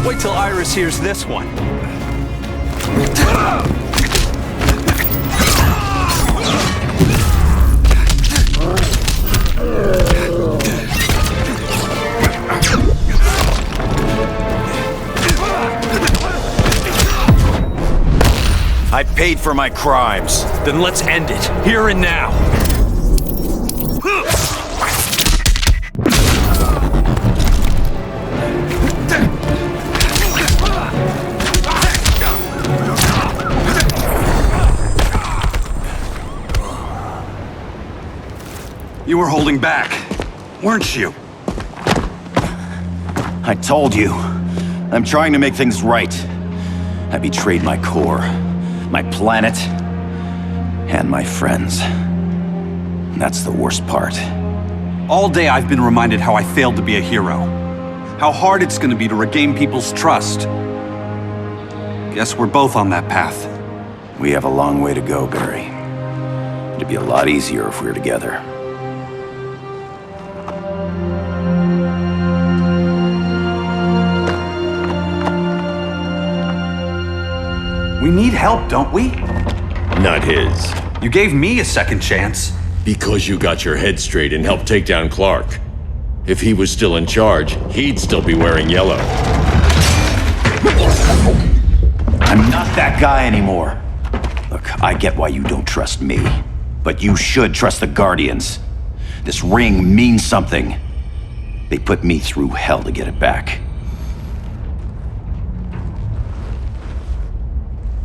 Wait till Iris hears this one. I paid for my crimes. Then let's end it, here and now. You were holding back, weren't you? I told you. I'm trying to make things right. I betrayed my core, my planet, and my friends. That's the worst part. All day I've been reminded how I failed to be a hero. How hard it's gonna be to regain people's trust. Guess we're both on that path. We have a long way to go, Barry. It'd be a lot easier if we were together. We need help, don't we? Not his. You gave me a second chance. Because you got your head straight and helped take down Clark. If he was still in charge, he'd still be wearing yellow. I'm not that guy anymore. Look, I get why you don't trust me. But you should trust the Guardians. This ring means something. They put me through hell to get it back.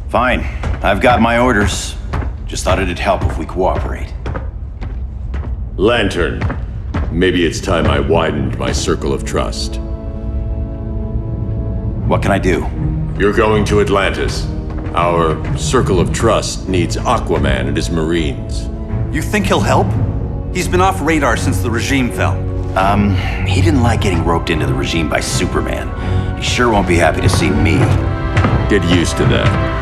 Fine. I've got my orders. Just thought it'd help if we cooperate. Lantern. Maybe it's time I widened my circle of trust. What can I do? You're going to Atlantis. Our circle of trust needs Aquaman and his Marines. You think he'll help? He's been off radar since the regime fell. He didn't like getting roped into the regime by Superman. He sure won't be happy to see me. Get used to that.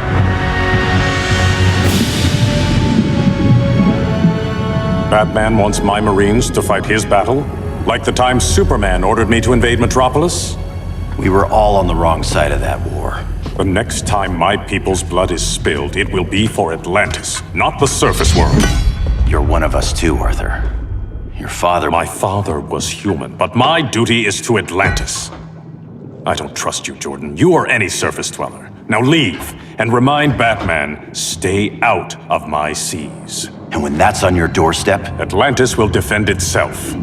Batman wants my Marines to fight his battle? Like the time Superman ordered me to invade Metropolis? We were all on the wrong side of that war. The next time my people's blood is spilled, it will be for Atlantis, not the surface world. You're one of us too, Arthur. Your father... My father was human, but my duty is to Atlantis. I don't trust you, Jordan. You or any surface dweller. Now leave, and remind Batman, stay out of my seas. And when that's on your doorstep? Atlantis will defend itself.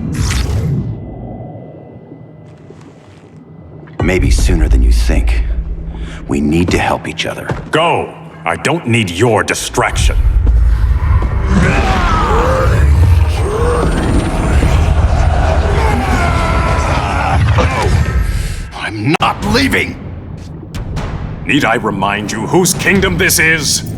Maybe sooner than you think. We need to help each other. Go! I don't need your distraction. I'm not leaving! Need I remind you whose kingdom this is?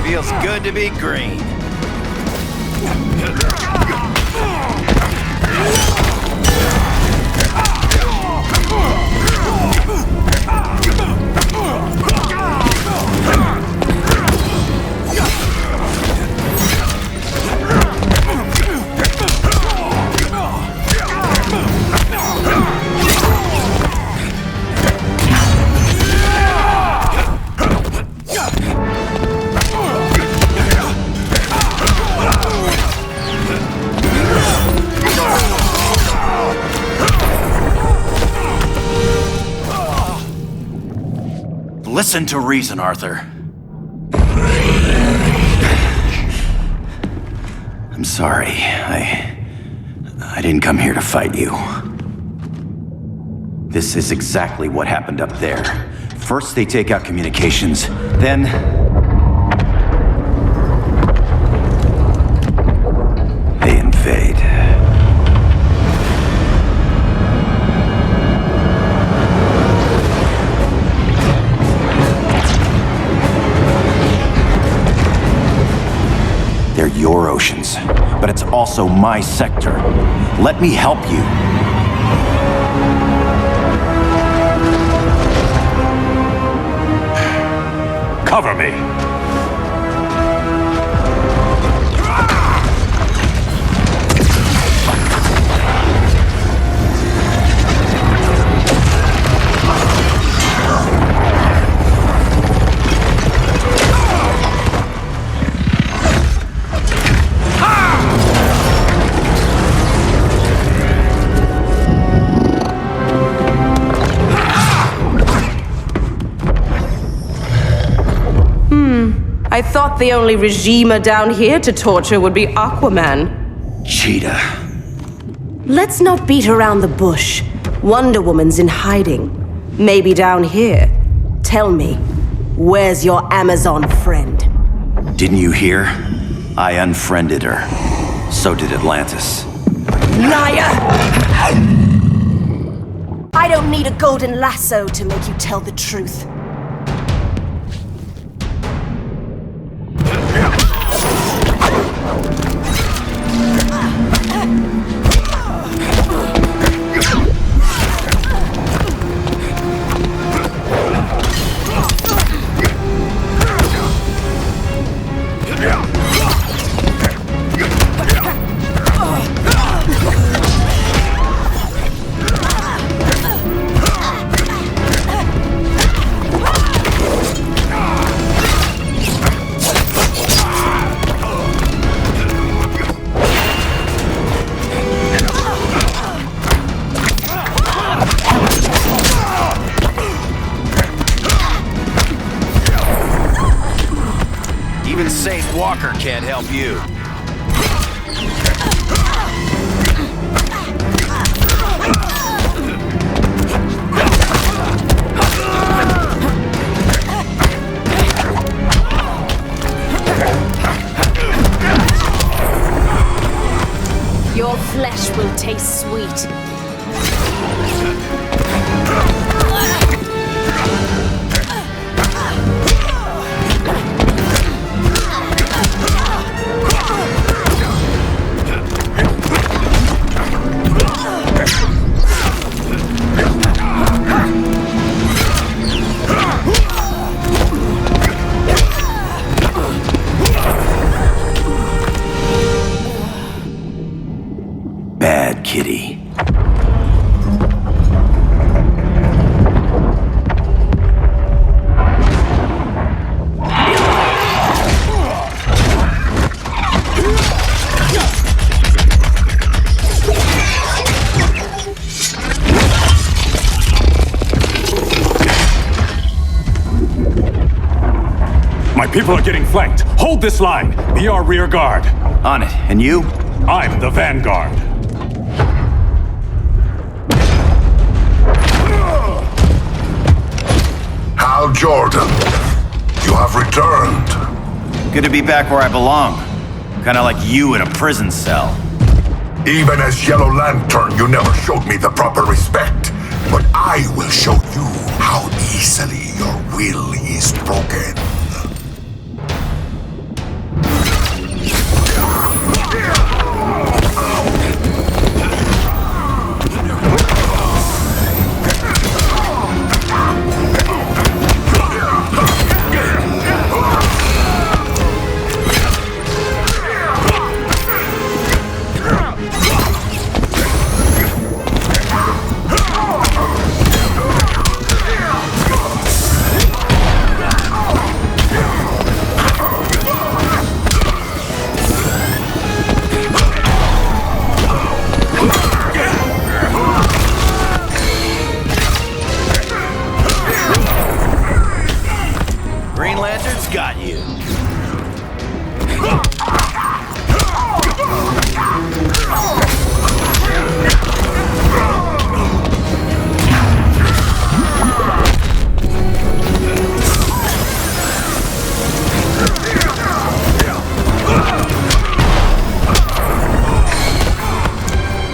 Feels good to be green. Listen to reason, Arthur. I'm sorry. I didn't come here to fight you. This is exactly what happened up there. First they take out communications, then... they invade. They're your oceans, but it's also my sector. Let me help you. Cover me! I thought the only regimer down here to torture would be Aquaman. Cheetah. Let's not beat around the bush. Wonder Woman's in hiding. Maybe down here. Tell me, where's your Amazon friend? Didn't you hear? I unfriended her. So did Atlantis. Liar! I don't need a golden lasso to make you tell the truth. Even Saint Walker can't help you. Your flesh will taste sweet. kitty. My people are getting flanked. Hold this line. Be our rear guard. On it. And you? I'm the vanguard. Hal Jordan, you have returned. Good to be back where I belong. Kinda like you in a prison cell. Even as Yellow Lantern, you never showed me the proper respect. But I will show you how easily your will is broken. Green Lantern's got you.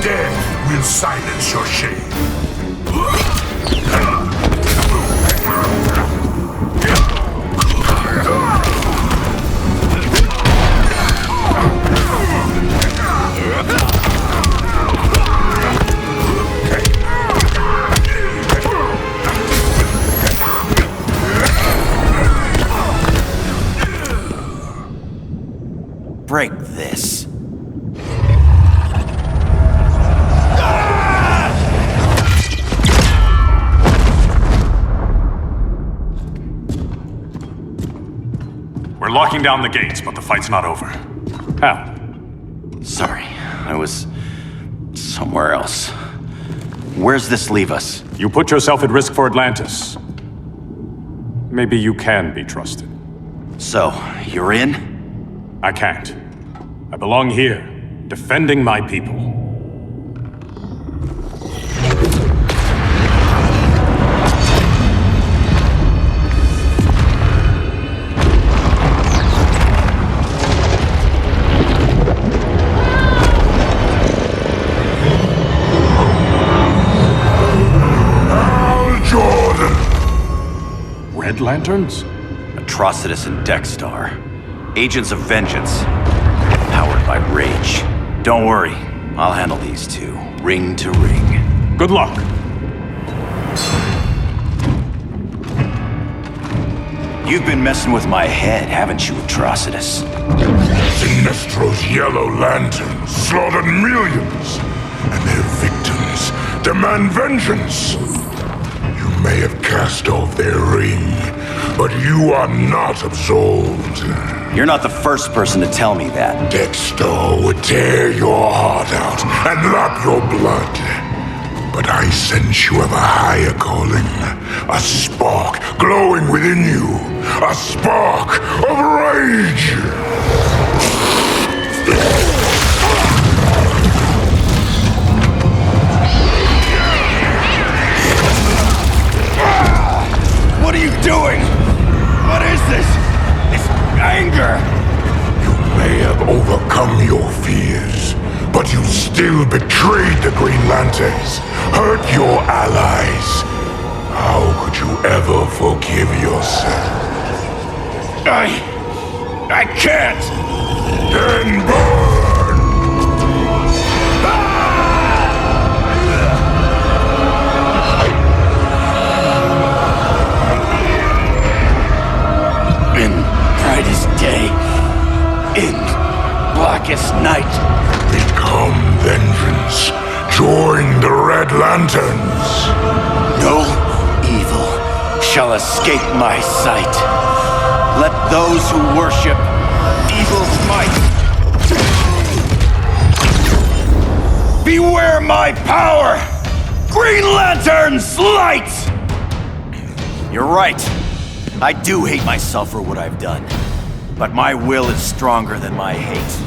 Death will silence your shame. Break this. We're locking down the gates, but the fight's not over. Hal. Sorry, I was somewhere else. Where's this leave us? You put yourself at risk for Atlantis. Maybe you can be trusted. So, you're in? I can't. I belong here, defending my people. Hal Jordan! Red Lanterns? Atrocitus and Dexstar. Agents of Vengeance. Powered by rage. Don't worry, I'll handle these two, ring to ring. Good luck. You've been messing with my head, haven't you, Atrocitus? Sinestro's Yellow Lantern slaughtered millions, and their victims demand vengeance. You may have cast off their ring, but you are not absolved. You're not the first person to tell me that. Dexter would tear your heart out and lap your blood. But I sense you have a higher calling. A spark glowing within you. A spark of rage! What are you doing? What is this? This anger! You may have overcome your fears, but you still betrayed the Green Lanterns, hurt your allies. How could you ever forgive yourself? I can't! Then burn! In brightest day, in blackest night. Become vengeance. lanterns. No evil shall escape my sight. Let those who worship evil's might beware my power! Green Lantern's light! You're right. I do hate myself for what I've done. But my will is stronger than my hate.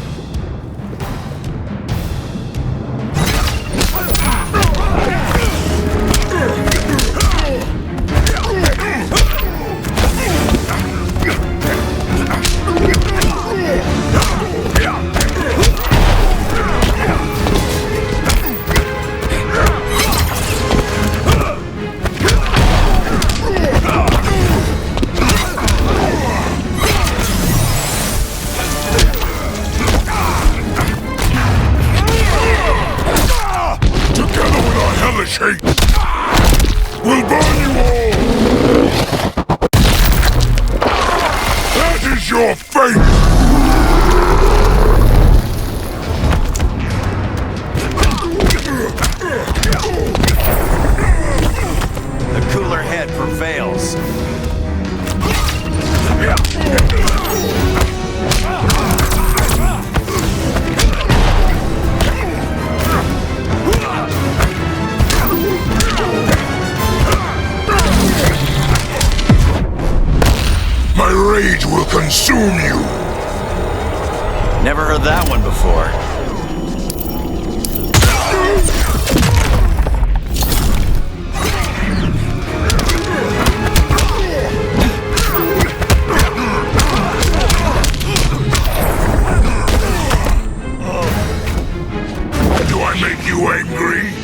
Hate will burn you all! That is your fate! The cooler head prevails. My rage will consume you! Never heard that one before. Do I make you angry?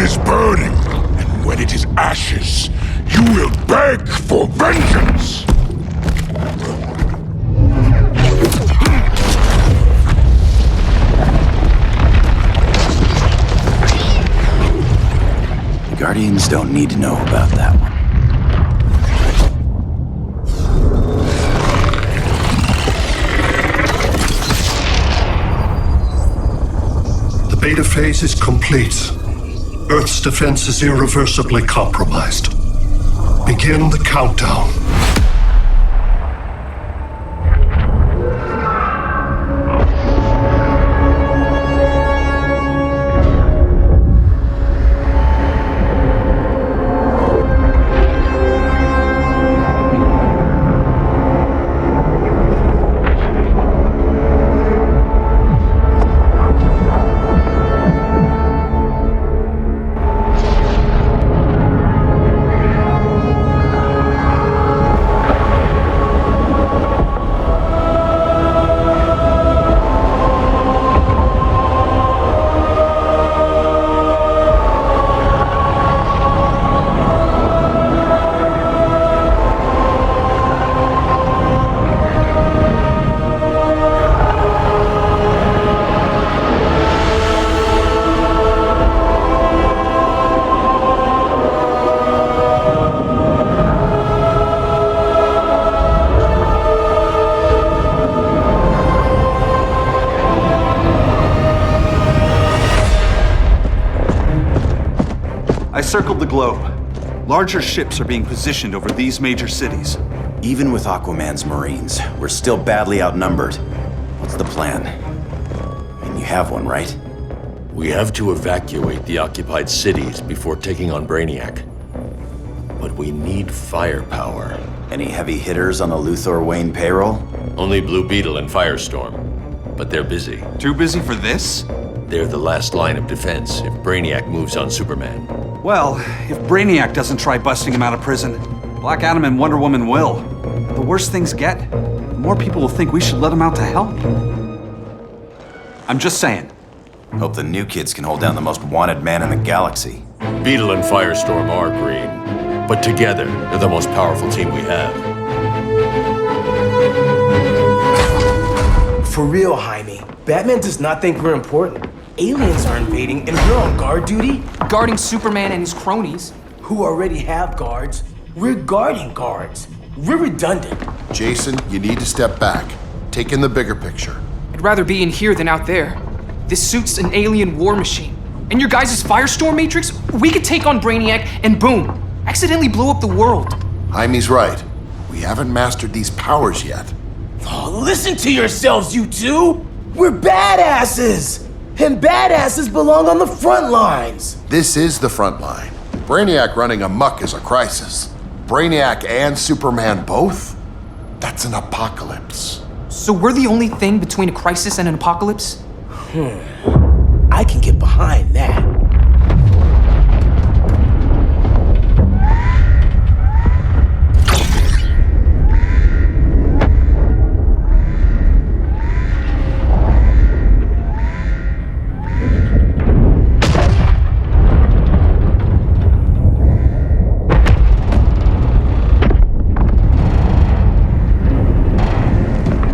Is burning, and when it is ashes, you will beg for vengeance! The Guardians don't need to know about that one. The beta phase is complete. Earth's defense is irreversibly compromised. Begin the countdown. I circled the globe. Larger ships are being positioned over these major cities. Even with Aquaman's Marines, we're still badly outnumbered. What's the plan? And you have one, right? We have to evacuate the occupied cities before taking on Brainiac. But we need firepower. Any heavy hitters on the Luthor Wayne payroll? Only Blue Beetle and Firestorm. But they're busy. Too busy for this? They're the last line of defense if Brainiac moves on Superman. Well, if Brainiac doesn't try busting him out of prison, Black Adam and Wonder Woman will. The worse things get, the more people will think we should let him out to help. I'm just saying. Hope the new kids can hold down the most wanted man in the galaxy. Beetle and Firestorm are green, but together, they're the most powerful team we have. For real, Jaime, Batman does not think we're important. Aliens are invading and we're on guard duty? Guarding Superman and his cronies. Who already have guards. We're guarding guards. We're redundant. Jason, you need to step back. Take in the bigger picture. I'd rather be in here than out there. This suit's an alien war machine. And your guys' Firestorm Matrix, we could take on Brainiac and boom, accidentally blow up the world. Jaime's right. We haven't mastered these powers yet. Oh, listen to yourselves, you two! We're badasses! And badasses belong on the front lines! This is the front line. Brainiac running amok is a crisis. Brainiac and Superman both? That's an apocalypse. So we're the only thing between a crisis and an apocalypse? I can get behind that.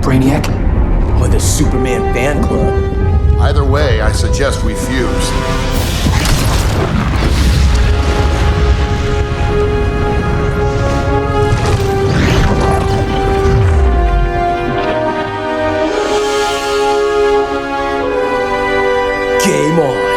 Brainiac? Or the Superman fan club? Either way, I suggest we fuse. Game on.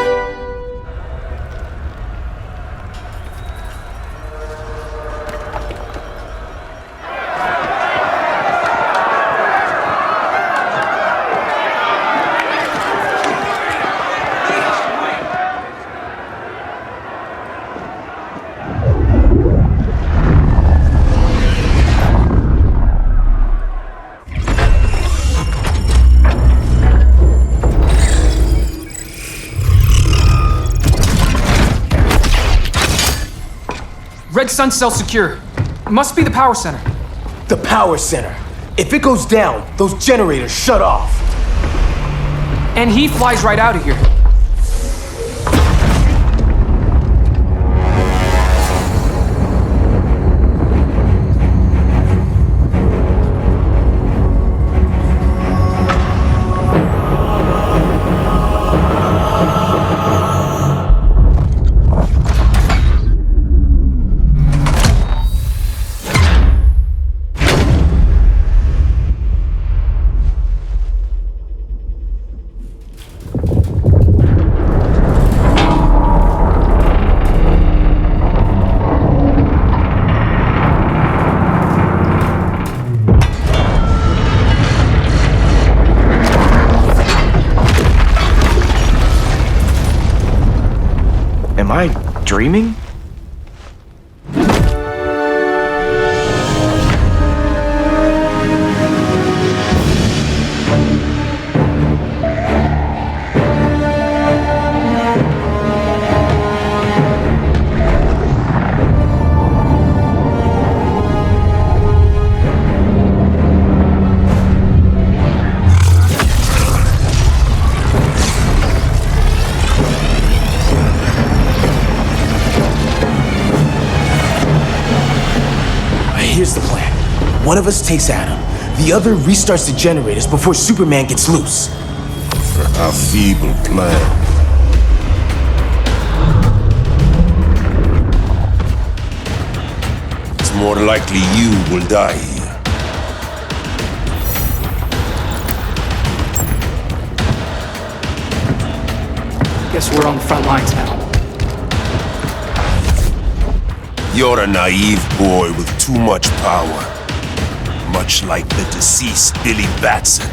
Red Sun cell secure. Must be the power center. The power center. If it goes down, those generators shut off. And he flies right out of here. Am I dreaming? Here's the plan. One of us takes Adam. The other restarts the generators before Superman gets loose. A feeble plan. It's more likely you will die here. Guess we're on the front lines now. You're a naive boy with too much power. Much like the deceased Billy Batson.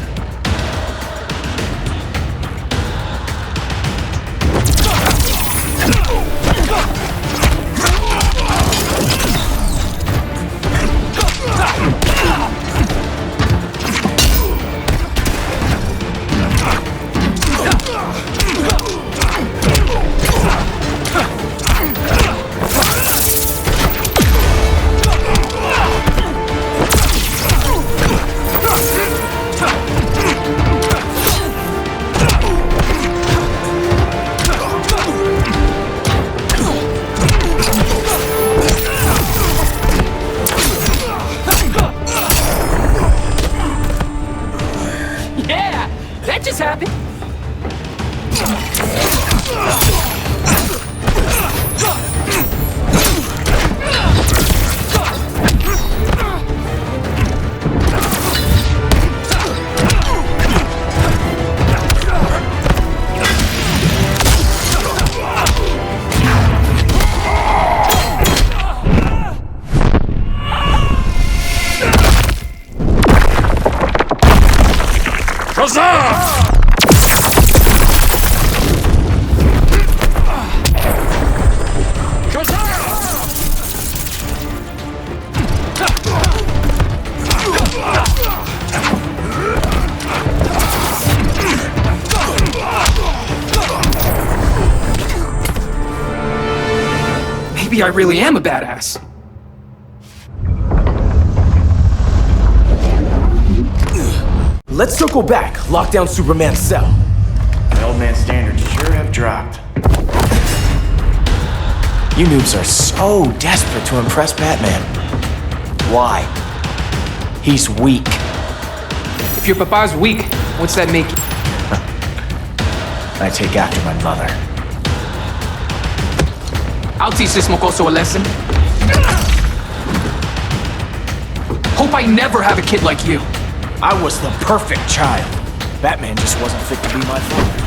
Maybe I really am a badass. Let's circle back, lock down Superman's cell. The old man's standards sure have dropped. You noobs are so desperate to impress Batman. Why? He's weak. If your papa's weak, what's that make you? I take after my mother. I'll teach this mocoso a lesson. Hope I never have a kid like you. I was the perfect child. Batman just wasn't fit to be my father.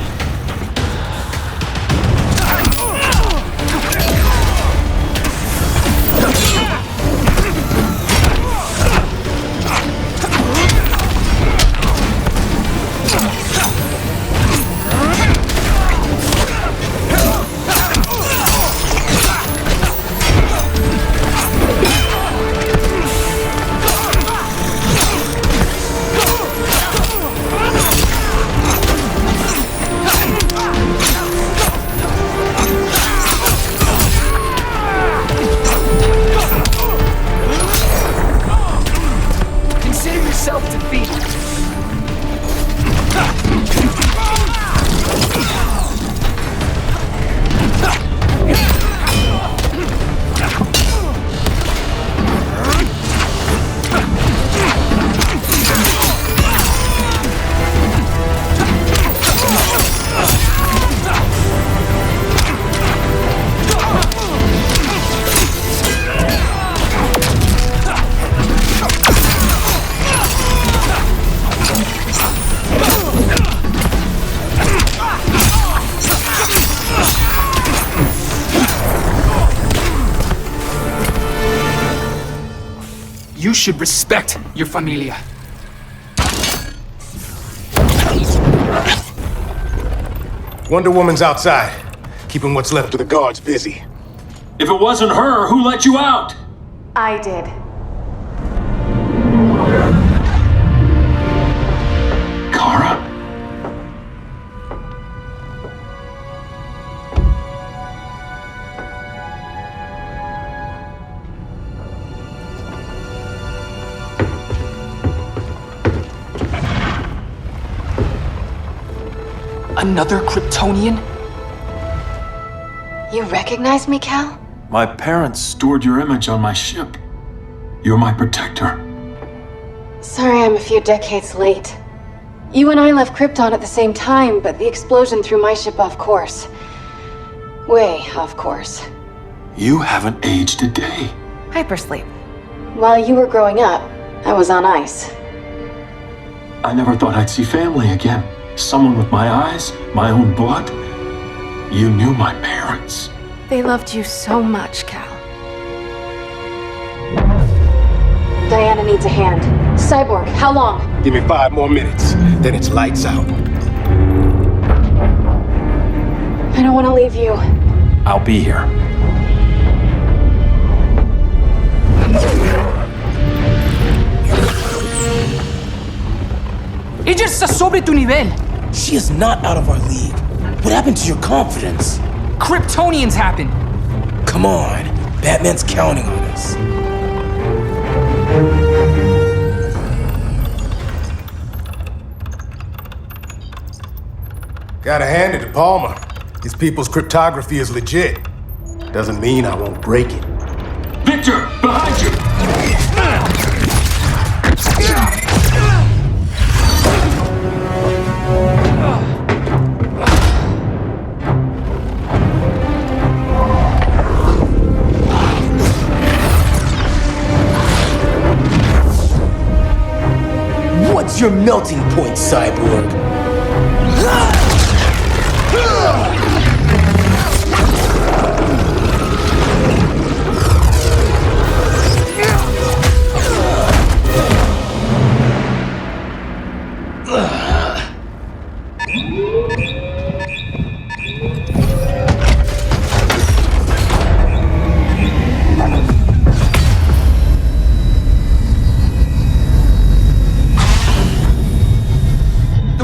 You should respect your familia. Wonder Woman's outside, keeping what's left of the guards busy. If it wasn't her, who let you out? I did. Kara? Another Kryptonian? You recognize me, Cal? My parents stored your image on my ship. You're my protector. Sorry I'm a few decades late. You and I left Krypton at the same time, but the explosion threw my ship off course. Way off course. You haven't aged a day. Hypersleep. While you were growing up, I was on ice. I never thought I'd see family again. Someone with my eyes, my own blood. You knew my parents. They loved you so much, Cal. Diana needs a hand. Cyborg, how long? Give me 5 more minutes, then it's lights out. I don't want to leave you. I'll be here. Ella está sobre tu nivel. She is not out of our league. What happened to your confidence? Kryptonians happen. Come on, Batman's counting on us. Gotta hand it to Palmer. His people's cryptography is legit. Doesn't mean I won't break it. Victor, behind you! your melting point, Cyborg?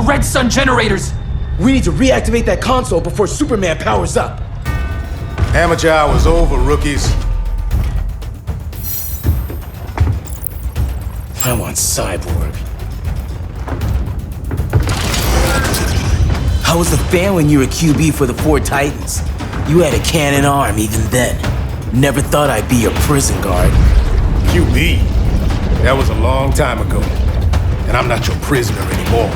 Red Sun generators! We need to reactivate that console before Superman powers up. Amateur hour's over, rookies. I want Cyborg. How was the fan when you were QB for the 4 Titans? You had a cannon arm even then. Never thought I'd be your prison guard. QB? That was a long time ago. And I'm not your prisoner anymore.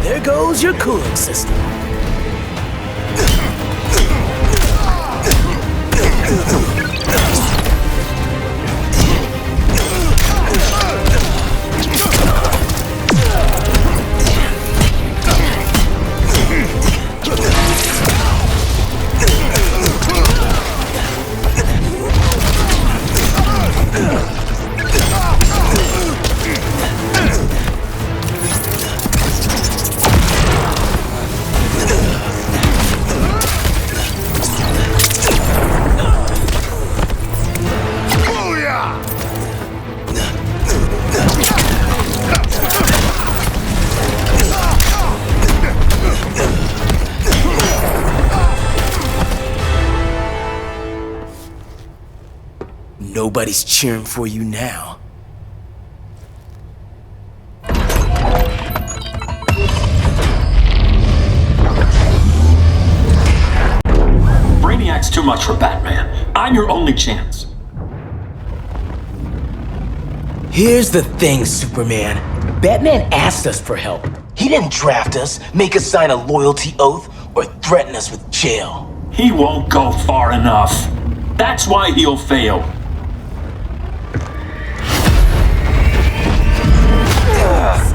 There goes your cooling system. Nobody's cheering for you now. Brainiac's too much for Batman. I'm your only chance. Here's the thing, Superman. Batman asked us for help. He didn't draft us, make us sign a loyalty oath, or threaten us with jail. He won't go far enough. That's why he'll fail.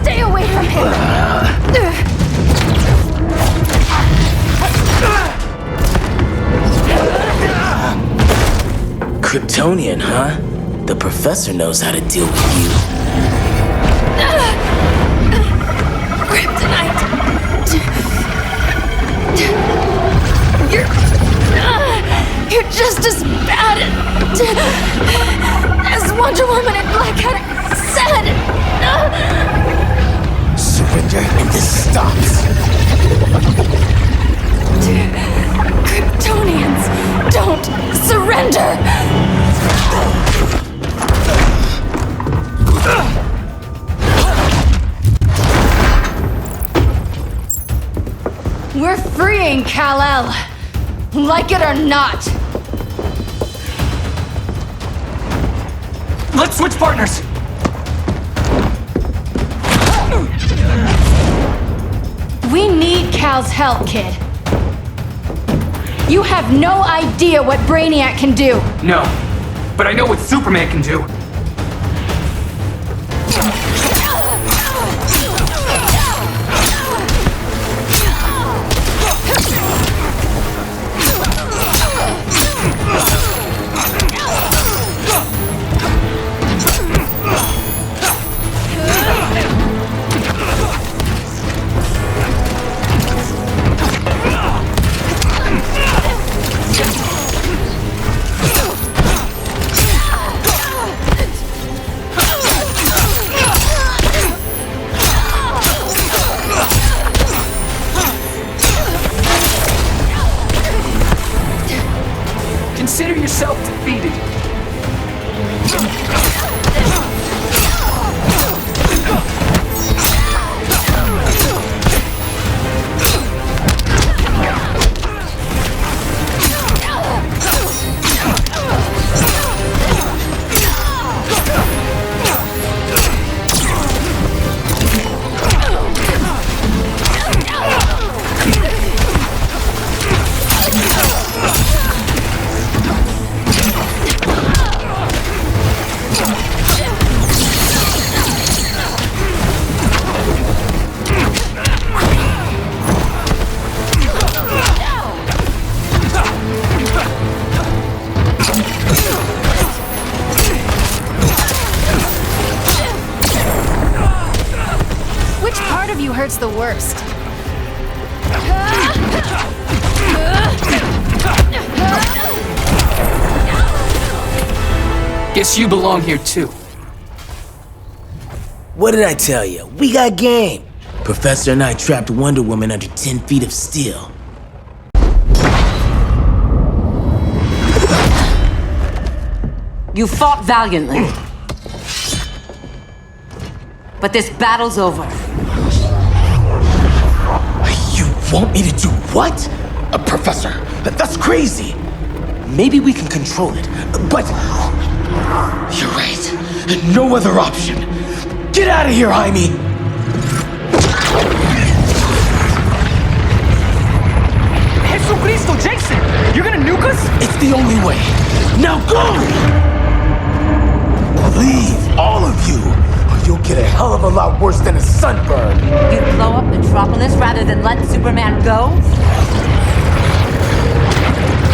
Stay away from him! Kryptonian, huh? The professor knows how to deal with you. Kryptonite! You're just as bad as Wonder Woman and Black Cat said! Surrender and this stops. Kryptonians, don't surrender! We're freeing Kal-El, like it or not. Let's switch partners! We need Cal's help, kid. You have no idea what Brainiac can do. No, but I know what Superman can do. Which part of you hurts the worst? Guess you belong here too. What did I tell you? We got game. Professor and I trapped Wonder Woman under 10 feet of steel. You fought valiantly. But this battle's over. You want me to do what? Professor, that's crazy. Maybe we can control it, but... You're right. No other option. Get out of here, Jaime! Jesucristo, Jason! You're gonna nuke us? It's the only way. Now go! Leave, all of you, or you'll get a hell of a lot worse than a sunburn. You'd blow up Metropolis rather than let Superman go?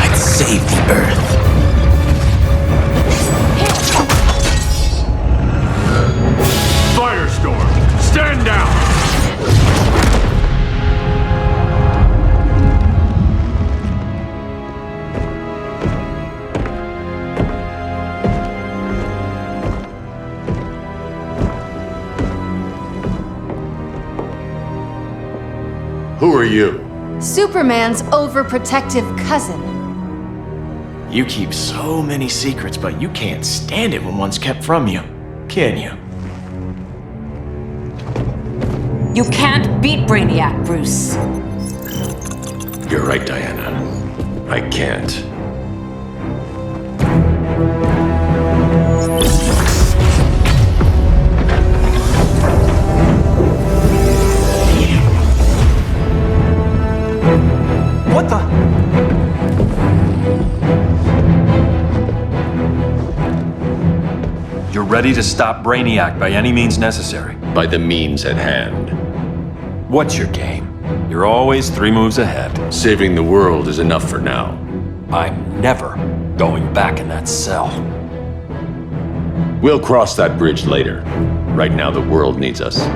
I'd save the Earth. Firestorm, stand down! Who are you? Superman's overprotective cousin. You keep so many secrets, but you can't stand it when one's kept from you, can you? You can't beat Brainiac, Bruce. You're right, Diana. I can't. What the? You're ready to stop Brainiac by any means necessary. By the means at hand. What's your game? You're always 3 moves ahead. Saving the world is enough for now. I'm never going back in that cell. We'll cross that bridge later. Right now, the world needs us.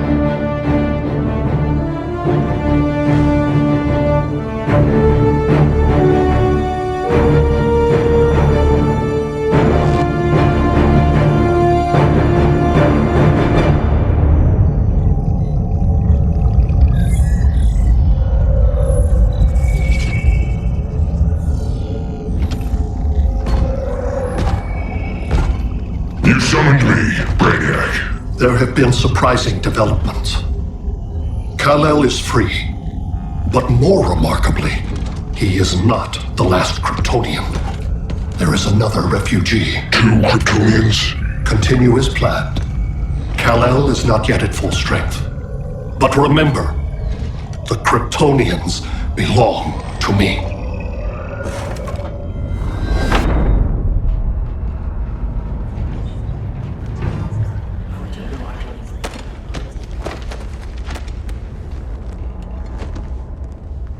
You summoned me, Brainiac. There have been surprising developments. Kal-El is free, but more remarkably, he is not the last Kryptonian. There is another refugee. 2 Kryptonians? Continue as planned. Kal-El is not yet at full strength. But remember, the Kryptonians belong to me.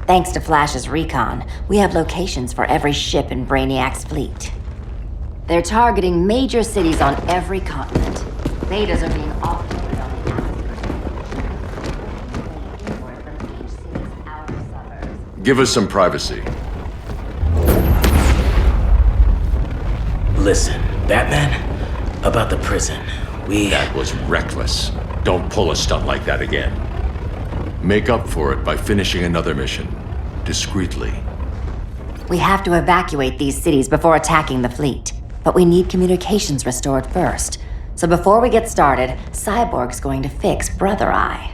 Thanks to Flash's recon, we have locations for every ship in Brainiac's fleet. They're targeting major cities on every continent. Betas are being offloaded on the Give us some privacy. Listen, Batman, about the prison, That was reckless. Don't pull a stunt like that again. Make up for it by finishing another mission. Discreetly. We have to evacuate these cities before attacking the fleet. But we need communications restored first. So before we get started, Cyborg's going to fix Brother Eye.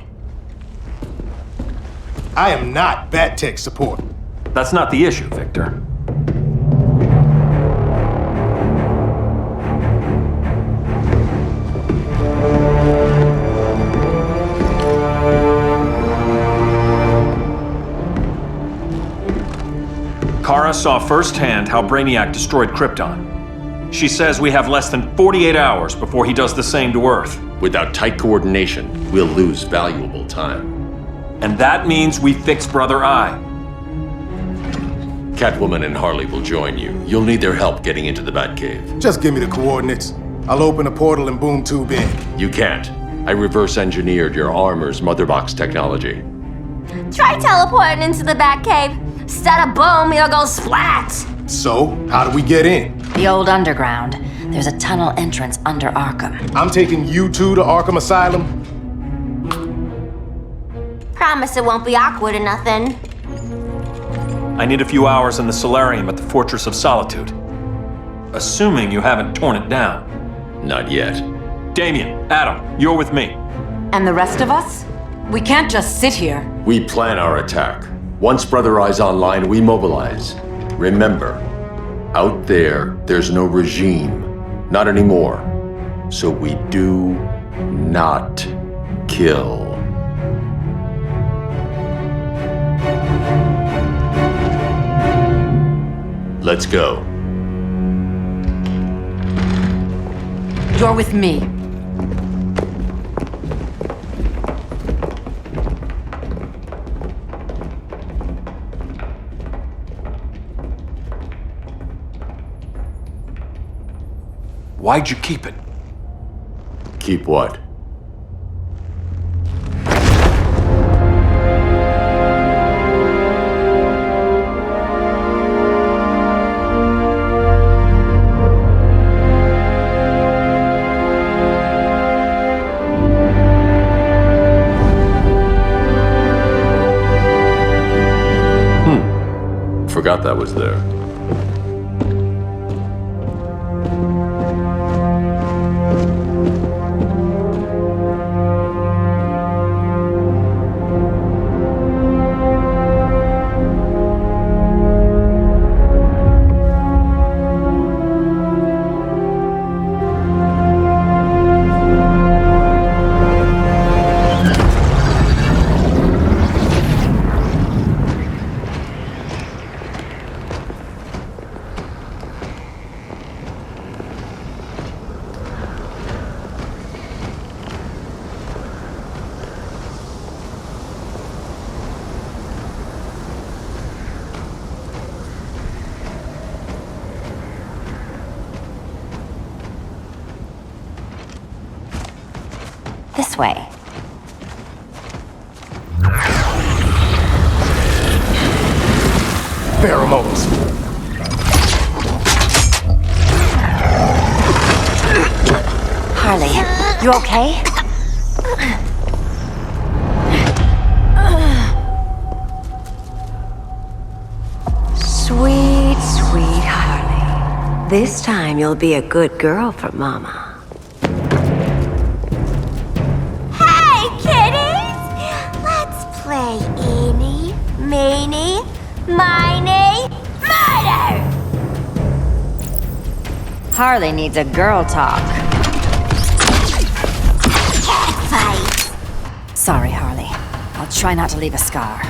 I am not Bat Tech support. That's not the issue, Victor. Kara saw firsthand how Brainiac destroyed Krypton. She says we have less than 48 hours before he does the same to Earth. Without tight coordination, we'll lose valuable time. And that means we fix Brother Eye. Catwoman and Harley will join you. You'll need their help getting into the Batcave. Just give me the coordinates. I'll open a portal and boom tube in. You can't. I reverse engineered your armor's motherbox technology. Try teleporting into the Batcave. Stada boom, you'll go splat! So, how do we get in? The old underground. There's a tunnel entrance under Arkham. I'm taking you two to Arkham Asylum. Promise it won't be awkward or nothing. I need a few hours in the solarium at the Fortress of Solitude. Assuming you haven't torn it down. Not yet. Damien, Adam, you're with me. And the rest of us? We can't just sit here. We plan our attack. Once Brother Eye's online, we mobilize. Remember, out there's no regime. Not anymore. So we do not kill. Let's go. You're with me. Why'd you keep it? Keep what? Forgot that was there. This way. Pheromones. Harley, you okay? Sweet, sweet Harley. This time you'll be a good girl for Mama. Hey, kiddies! Let's play Eeny, Meeny, Miny, Murder! Harley needs a girl talk. Cat fight! Sorry, Harley. I'll try not to leave a scar.